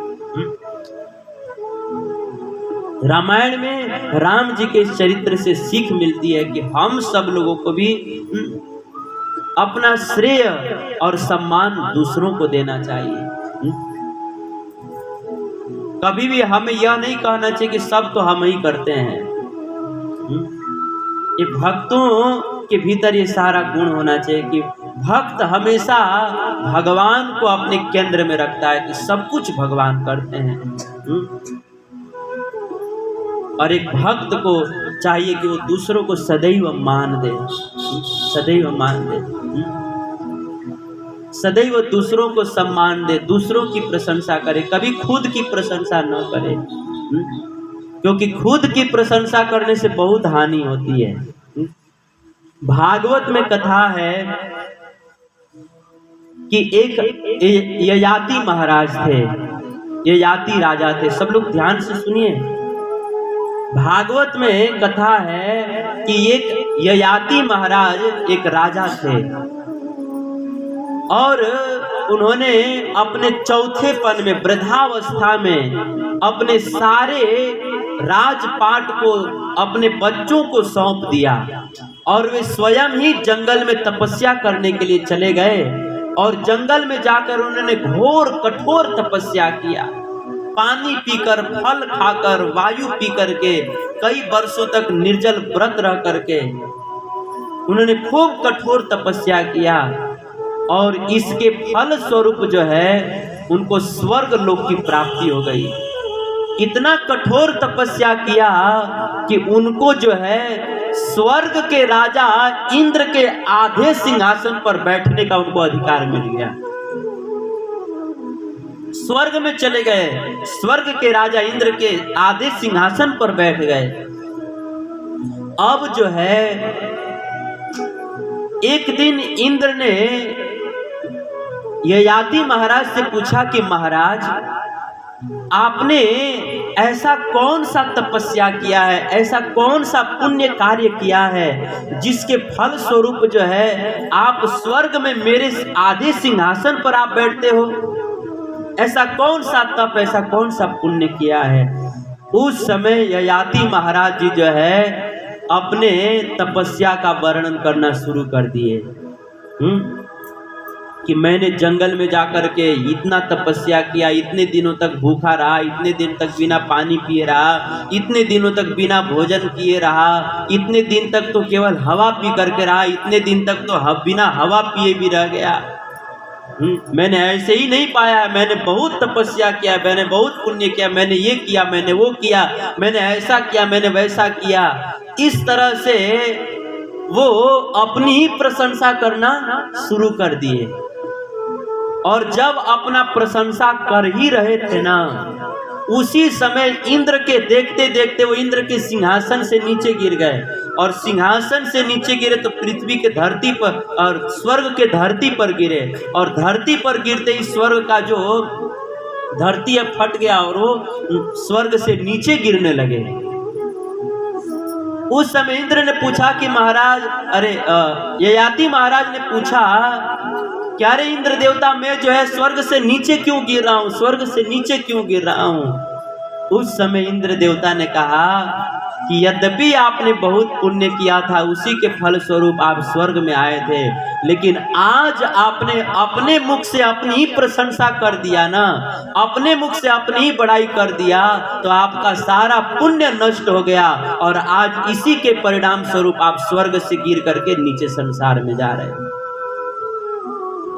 A: रामायण में राम जी के चरित्र से सीख मिलती है कि हम सब लोगों को भी अपना श्रेय और सम्मान दूसरों को देना चाहिए। कभी भी हमें यह नहीं कहना चाहिए कि सब तो हम ही करते हैं। ये भक्तों के भीतर ये सारा गुण होना चाहिए कि भक्त हमेशा भगवान को अपने केंद्र में रखता है, कि सब कुछ भगवान करते हैं। और एक भक्त को चाहिए कि वो दूसरों को सदैव मान दे, सदैव मान दे, सदैव दूसरों को सम्मान दे, दूसरों की प्रशंसा करे, कभी खुद की प्रशंसा न करे, क्योंकि खुद की प्रशंसा करने से बहुत हानि होती है। भागवत में कथा है कि एक ययाति महाराज थे, ययाति राजा थे। सब लोग ध्यान से सुनिए, भागवत में कथा है कि एक ययाति महाराज एक राजा थे और उन्होंने अपने चौथेपन में, वृद्धावस्था में, अपने सारे राजपाट को अपने बच्चों को सौंप दिया और वे स्वयं ही जंगल में तपस्या करने के लिए चले गए। और जंगल में जाकर उन्होंने घोर कठोर तपस्या किया, पानी पीकर, फल खाकर, वायु पी करके, कई वर्षों तक निर्जल व्रत रह करके उन्होंने खूब कठोर तपस्या किया। और इसके फल स्वरूप जो है उनको स्वर्ग लोक की प्राप्ति हो गई। इतना कठोर तपस्या किया कि उनको जो है स्वर्ग के राजा इंद्र के आधे सिंहासन पर बैठने का उनको अधिकार मिल गया। स्वर्ग में चले गए, स्वर्ग के राजा इंद्र के आधे सिंहासन पर बैठ गए। अब जो है एक दिन इंद्र ने ययाति महाराज से पूछा कि महाराज, आपने ऐसा कौन सा तपस्या किया है, ऐसा कौन सा पुण्य कार्य किया है जिसके फल स्वरूप जो है आप स्वर्ग में मेरे आधे सिंहासन पर आप बैठते हो? ऐसा कौन सा तप, ऐसा कौन सा पुण्य किया है? उस समय ययाति महाराज जी जो है अपने तपस्या का वर्णन करना शुरू कर दिए कि मैंने जंगल में जाकर के इतना तपस्या किया, इतने दिनों तक भूखा रहा, इतने दिन तक बिना पानी पिए रहा, इतने दिनों तक बिना भोजन किए रहा, इतने दिन तक तो केवल हवा पी करके रहा, इतने दिन तक तो बिना हवा पिए भी रह गया। मैंने ऐसे ही नहीं पाया, मैंने बहुत तपस्या किया, मैंने बहुत पुण्य किया, मैंने ये किया, मैंने वो किया, मैंने ऐसा किया, मैंने वैसा किया। इस तरह से वो अपनी ही प्रशंसा करना शुरू कर दिए। और जब अपना प्रशंसा कर ही रहे थे ना, उसी समय इंद्र के देखते देखते वो इंद्र के सिंहासन से नीचे गिर गए। और सिंहासन से नीचे गिरे तो पृथ्वी के धरती पर और स्वर्ग के धरती पर गिरे। और धरती पर गिरते ही स्वर्ग का जो धरती है फट गया और वो स्वर्ग से नीचे गिरने लगे। उस समय इंद्र ने पूछा कि महाराज, ययाति महाराज ने पूछा, क्या रे इंद्र देवता, मैं जो है स्वर्ग से नीचे क्यों गिर रहा हूँ, स्वर्ग से नीचे क्यों गिर रहा हूँ? उस समय इंद्र देवता ने कहा कि यद्यपि आपने बहुत पुण्य किया था, उसी के फल स्वरूप आप स्वर्ग में आए थे, लेकिन आज आपने अपने मुख से अपनी ही प्रशंसा कर दिया ना, अपने मुख से अपनी ही बड़ाई कर दिया, तो आपका सारा पुण्य नष्ट हो गया और आज इसी के परिणाम स्वरूप आप स्वर्ग से गिर करके नीचे संसार में जा रहे हैं।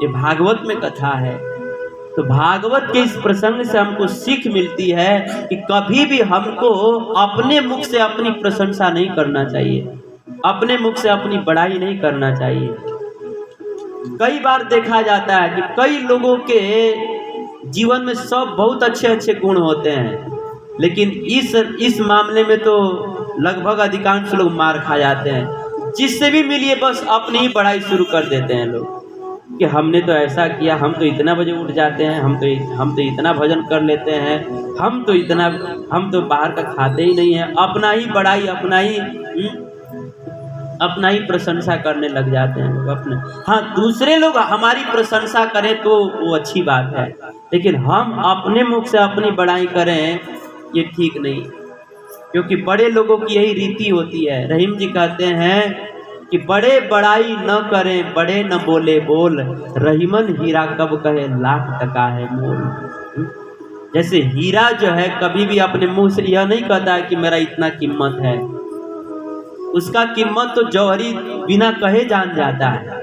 A: ये भागवत में कथा है। तो भागवत के इस प्रसंग से हमको सीख मिलती है कि कभी भी हमको अपने मुख से अपनी प्रशंसा नहीं करना चाहिए, अपने मुख से अपनी बड़ाई नहीं करना चाहिए। कई बार देखा जाता है कि कई लोगों के जीवन में सब बहुत अच्छे अच्छे गुण होते हैं, लेकिन इस मामले में तो लगभग अधिकांश लोग मार खा जाते हैं। जिससे भी मिलिए बस अपनी ही बड़ाई शुरू कर देते हैं लोग कि हमने तो ऐसा किया, हम तो इतना बजे उठ जाते हैं, हम तो इतना भजन कर लेते हैं, हम तो बाहर का खाते ही नहीं है। अपना ही बड़ाई, अपना ही प्रशंसा करने लग जाते हैं लोग अपने। हाँ, दूसरे लोग हमारी प्रशंसा करें तो वो अच्छी बात है, लेकिन हम अपने मुख से अपनी बड़ाई करें ये ठीक नहीं, क्योंकि बड़े लोगों की यही रीति होती है। रहीम जी कहते हैं कि बड़े बड़ाई न करें, बड़े न बोले बोल, रहीमन हीरा कब कहे लाख टका है मोल। जैसे हीरा जो है कभी भी अपने मुंह से यह नहीं कहता है कि मेरा इतना कीमत है, उसका कीमत तो जौहरी बिना कहे जान जाता है,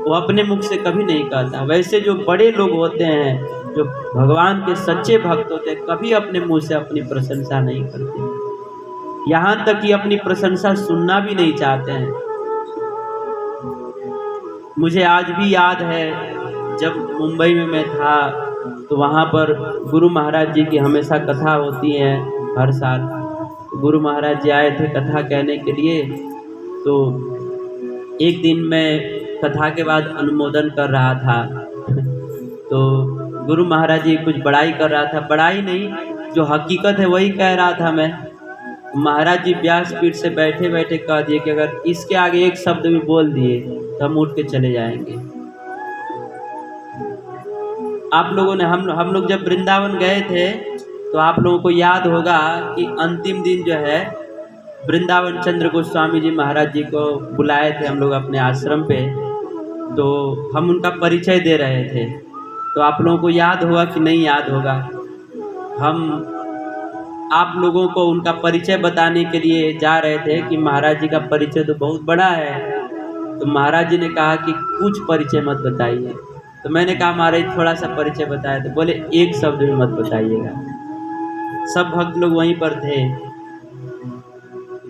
A: वो अपने मुख से कभी नहीं कहता। वैसे जो बड़े लोग होते हैं, जो भगवान के सच्चे भक्त होते हैं, कभी अपने मुंह से अपनी प्रशंसा नहीं करते, यहाँ तक कि अपनी प्रशंसा सुनना भी नहीं चाहते हैं। मुझे आज भी याद है, जब मुंबई में मैं था तो वहाँ पर गुरु महाराज जी की हमेशा कथा होती है हर साल। गुरु महाराज जी आए थे कथा कहने के लिए, तो एक दिन मैं कथा के बाद अनुमोदन कर रहा था तो गुरु महाराज जी कुछ बड़ाई कर रहा था, बड़ाई नहीं, जो हकीकत है वही कह रहा था मैं। महाराज जी व्यासपीठ से बैठे बैठे कह दिए कि अगर इसके आगे एक शब्द भी बोल दिए तो हम उठ के चले जाएंगे। आप लोगों ने हम लोग जब वृंदावन गए थे तो आप लोगों को याद होगा कि अंतिम दिन जो है वृंदावन चंद्र गोस्वामी जी महाराज जी को बुलाए थे हम लोग अपने आश्रम पे, तो हम उनका परिचय दे रहे थे। तो आप लोगों को याद होगा कि नहीं याद होगा, हम आप लोगों को उनका परिचय बताने के लिए जा रहे थे कि महाराज जी का परिचय तो बहुत बड़ा है। तो महाराज जी ने कहा कि कुछ परिचय मत बताइए। तो मैंने कहा महाराज थोड़ा सा परिचय बताया। तो बोले एक शब्द भी मत बताइएगा। सब भक्त लोग वहीं पर थे।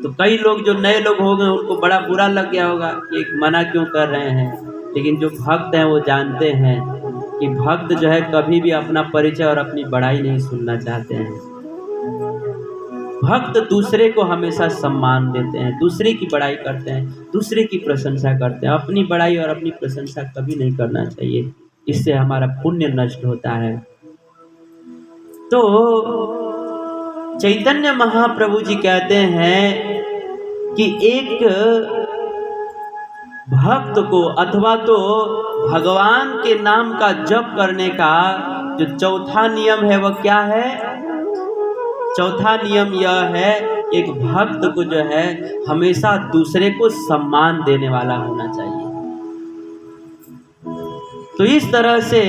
A: तो कई लोग जो नए लोग हो गए उनको बड़ा बुरा लग गया होगा कि एक मना क्यों कर रहे हैं, लेकिन जो भक्त हैं वो जानते हैं कि भक्त जो है कभी भी अपना परिचय और अपनी बड़ाई नहीं सुनना चाहते हैं। भक्त दूसरे को हमेशा सम्मान देते हैं, दूसरे की बड़ाई करते हैं, दूसरे की प्रशंसा करते हैं। अपनी बड़ाई और अपनी प्रशंसा कभी नहीं करना चाहिए, इससे हमारा पुण्य नष्ट होता है। तो चैतन्य महाप्रभु जी कहते हैं कि एक भक्त को अथवा तो भगवान के नाम का जप करने का जो चौथा नियम है वह क्या है? चौथा नियम यह है, एक भक्त को जो है हमेशा दूसरे को सम्मान देने वाला होना चाहिए। तो इस तरह से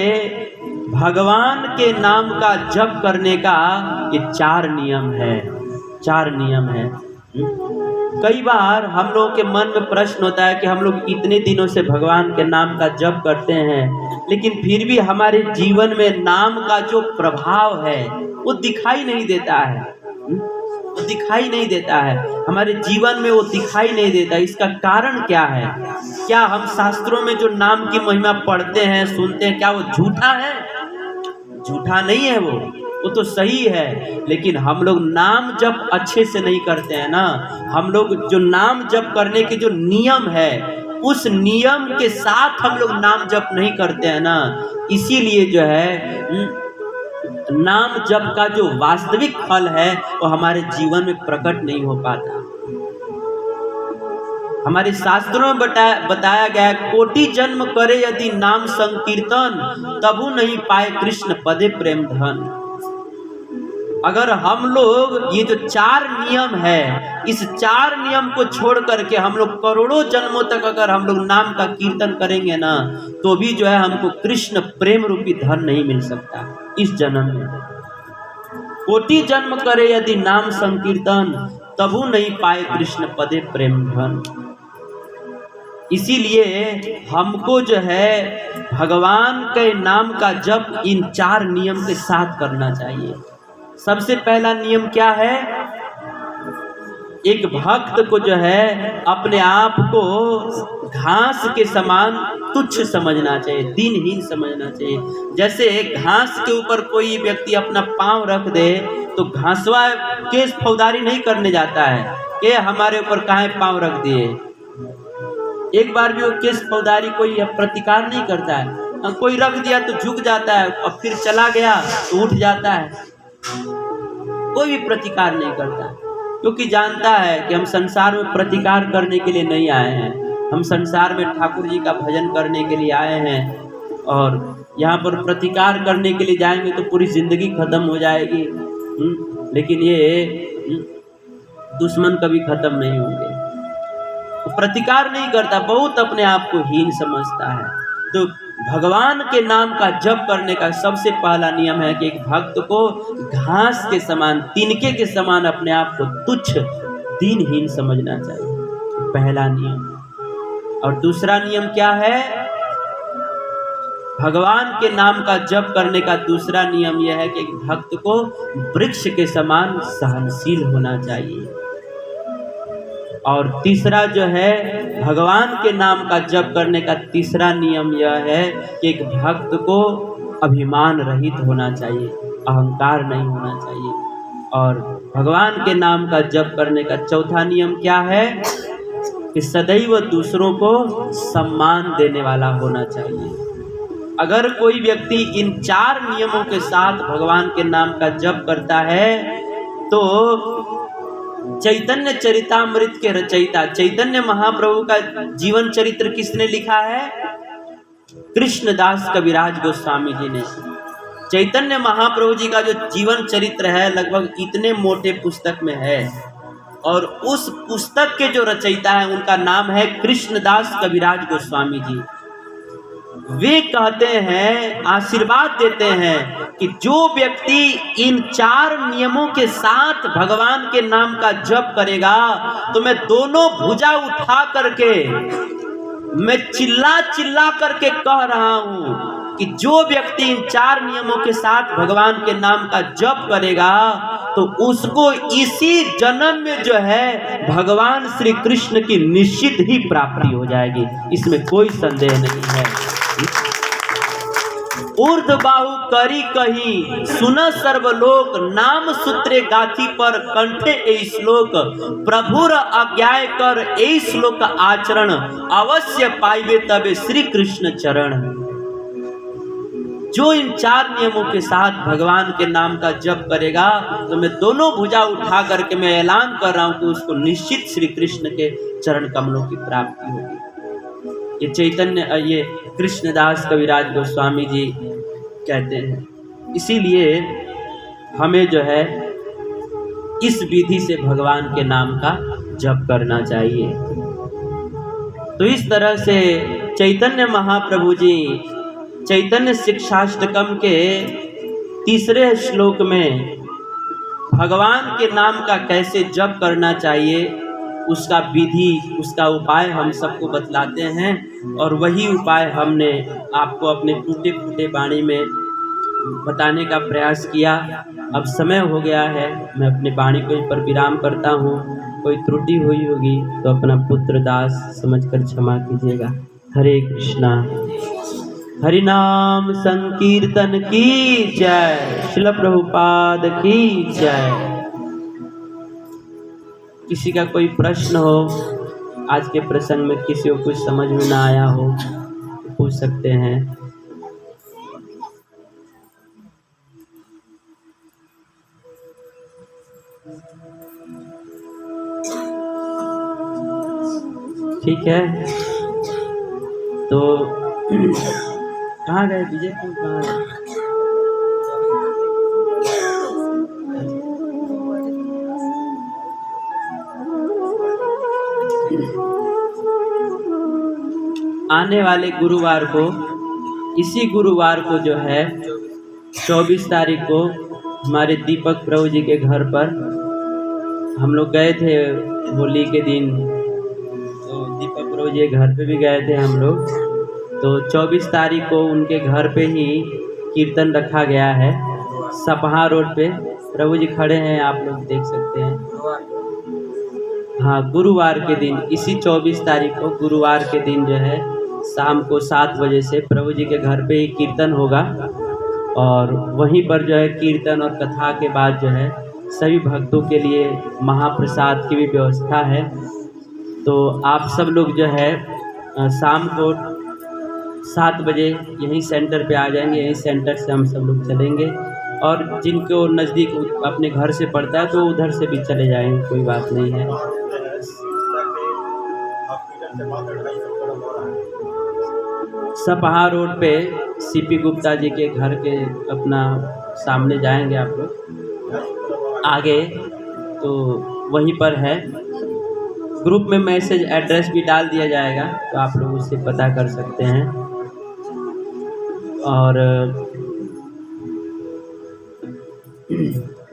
A: भगवान के नाम का जप करने का ये 4 नियम है, 4 नियम है। कई बार हम लोगों के मन में प्रश्न होता है कि हम लोग इतने दिनों से भगवान के नाम का जप करते हैं, लेकिन फिर भी हमारे जीवन में नाम का जो प्रभाव है वो दिखाई नहीं देता है, वो दिखाई नहीं देता है हमारे जीवन में, वो दिखाई नहीं देता। इसका कारण क्या है? क्या हम शास्त्रों में जो नाम की महिमा पढ़ते हैं, सुनते हैं, क्या वो झूठा है? झूठा नहीं है, वो तो सही है। लेकिन हम लोग नाम जप अच्छे से नहीं करते हैं ना। हम लोग जो नाम जप करने के जो नियम है उस नियम के साथ हम लोग नाम जप नहीं करते हैं ना, इसीलिए जो है नाम जप का जो वास्तविक फल है वो हमारे जीवन में प्रकट नहीं हो पाता। हमारे शास्त्रों में बताया गया है, कोटि जन्म करे यदि नाम संकीर्तन, तबु नहीं पाए कृष्ण पदे प्रेम धन। अगर हम लोग ये जो 4 नियम है, इस 4 नियम को छोड़ करके हम लोग करोड़ों जन्मों तक अगर हम लोग नाम का कीर्तन करेंगे ना, तो भी जो है हमको कृष्ण प्रेम रूपी धन नहीं मिल सकता इस जन्म में। कोटि जन्म करे यदि नाम संकीर्तन, तबु नहीं पाए कृष्ण पदे प्रेम धन। इसीलिए हमको जो है भगवान के नाम का जप इन 4 नियम के साथ करना चाहिए। सबसे पहला नियम क्या है? एक भक्त को जो है अपने आप को घास के समान तुच्छ समझना चाहिए, दीनहीन समझना चाहिए। जैसे घास के ऊपर कोई व्यक्ति अपना पांव रख दे तो घासवा केस फौदारी नहीं करने जाता है कि हमारे ऊपर काहे पांव रख दिए। एक बार भी वो केस फौदारी कोई प्रतिकार नहीं करता है। कोई रख दिया तो झुक जाता है और फिर चला गया तो उठ जाता है, कोई भी प्रतिकार नहीं करता, क्योंकि जानता है कि हम संसार में प्रतिकार करने के लिए नहीं आए हैं। हम संसार में ठाकुर जी का भजन करने के लिए आए हैं, और यहाँ पर प्रतिकार करने के लिए जाएंगे तो पूरी जिंदगी खत्म हो जाएगी। लेकिन ये दुश्मन कभी खत्म नहीं होंगे। तो प्रतिकार नहीं करता, बहुत अपने आप को हीन समझता है। तो भगवान के नाम का जप करने का सबसे पहला नियम है कि एक भक्त को घास के समान, तिनके के समान अपने आप को तुच्छ दीनहीन समझना चाहिए, पहला नियम। और दूसरा नियम क्या है? भगवान के नाम का जप करने का दूसरा नियम यह है कि एक भक्त को वृक्ष के समान सहनशील होना चाहिए। और तीसरा जो है भगवान के नाम का जप करने का तीसरा नियम यह है कि एक भक्त को अभिमान रहित होना चाहिए, अहंकार नहीं होना चाहिए। और भगवान के नाम का जप करने का चौथा नियम क्या है? कि सदैव दूसरों को सम्मान देने वाला होना चाहिए। अगर कोई व्यक्ति इन 4 नियमों के साथ भगवान के नाम का जप करता है तो चैतन्य चरितामृत के रचयिता चैतन्य महाप्रभु का जीवन चरित्र किसने लिखा है? कृष्णदास कविराज गोस्वामी जी ने। चैतन्य महाप्रभु जी का जो जीवन चरित्र है लगभग इतने मोटे पुस्तक में है, और उस पुस्तक के जो रचयिता है उनका नाम है कृष्णदास कविराज गोस्वामी जी। वे कहते हैं, आशीर्वाद देते हैं कि जो व्यक्ति इन 4 नियमों के साथ भगवान के नाम का जप करेगा, तो मैं दोनों भुजा उठा करके, मैं चिल्ला चिल्ला करके कह रहा हूं कि जो व्यक्ति इन 4 नियमों के साथ भगवान के नाम का जप करेगा, तो उसको इसी जन्म में जो है भगवान श्री कृष्ण की निश्चित ही प्राप्ति हो जाएगी, इसमें कोई संदेह नहीं है। ऊर्ध्व बाहु करी कही सुन सर्वलोक, नाम सूत्रे गाथी पर कंठे ए श्लोक, प्रभुर आज्ञाय कर ए श्लोक आचरण, अवश्य पाइबे तबे श्री कृष्ण चरण। जो इन 4 नियमों के साथ भगवान के नाम का जप करेगा, तो मैं दोनों भुजा उठा करके मैं ऐलान कर रहा हूं कि उसको निश्चित श्री कृष्ण के चरण कमलों की प्राप्ति होगी। ये कृष्णदास कविराज गोस्वामी जी कहते हैं। इसीलिए हमें जो है इस विधि से भगवान के नाम का जप करना चाहिए। तो इस तरह से चैतन्य महाप्रभु जी चैतन्य शिक्षाष्टकम के 3 श्लोक में भगवान के नाम का कैसे जप करना चाहिए, उसका विधि, उसका उपाय हम सबको बतलाते हैं, और वही उपाय हमने आपको अपने टूटे फूटे वाणी में बताने का प्रयास किया। अब समय हो गया है, मैं अपने वाणी को पर विराम करता हूँ। कोई त्रुटि हुई होगी तो अपना पुत्र दास समझकर क्षमा कीजिएगा। हरे कृष्णा। हरि नाम संकीर्तन की जय। श्रील प्रभुपाद की जय। किसी का कोई प्रश्न हो, आज के प्रसंग में किसी को कुछ समझ में ना आया हो तो पूछ सकते हैं। ठीक है, तो कहाँ गए विजय? कहाँ गए? आने वाले गुरुवार को, इसी गुरुवार को जो है 24 तारीख को हमारे दीपक प्रभु जी के घर पर हम लोग गए थे होली के दिन, तो दीपक प्रभु जी के घर पे भी गए थे हम लोग। तो 24 तारीख को उनके घर पे ही कीर्तन रखा गया है, सपहा रोड पे। प्रभु जी खड़े हैं, आप लोग देख सकते हैं। हाँ, गुरुवार के दिन, इसी 24 तारीख को गुरुवार के दिन जो है शाम को 7 बजे से प्रभु जी के घर पे ही कीर्तन होगा, और वहीं पर जो है कीर्तन और कथा के बाद जो है सभी भक्तों के लिए महाप्रसाद की भी व्यवस्था है। तो आप सब लोग जो है शाम को 7 बजे यहीं सेंटर पे आ जाएंगे। यहीं सेंटर से हम सब लोग चलेंगे, और जिनको नज़दीक अपने घर से पड़ता है तो उधर से भी चले जाएंगे, कोई बात नहीं है। सपहा रोड पे सीपी गुप्ता जी के घर के अपना सामने जाएंगे आप लोग आगे, तो वहीं पर है। ग्रुप में मैसेज एड्रेस भी डाल दिया जाएगा, तो आप लोग उससे पता कर सकते हैं। और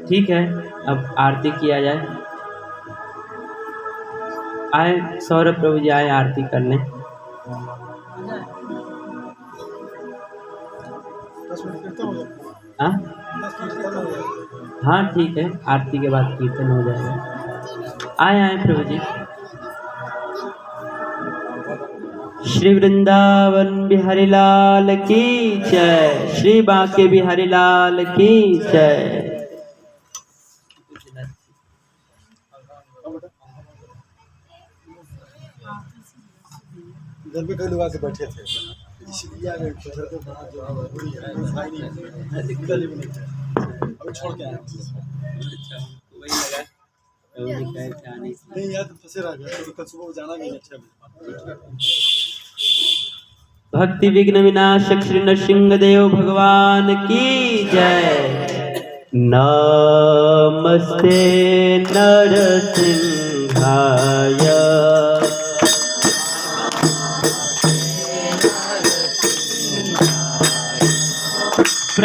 A: ठीक है, अब आरती किया जाए। आए सौरभ प्रभु जी, आए आरती करने। हाँ ठीक है, आरती के बाद कीर्तन हो जाएगा। आए प्रभु जी। श्री वृंदावन बिहारी लाल की जय। श्री बांके बिहारी लाल की जय।
C: घर पे कई लोग आके बैठे थे, इसलिए आगे घर पे बना जो अभी छोड़ के आया।
A: अच्छा, वही लगा
C: नहीं यार, तो फंसे रह गया, तो कल सुबह जाना भी नहीं। अच्छा,
A: भक्ति विघ्न विनाशक श्री नृसिंहदेव भगवान की जय। नमस्ते नरसिंहाय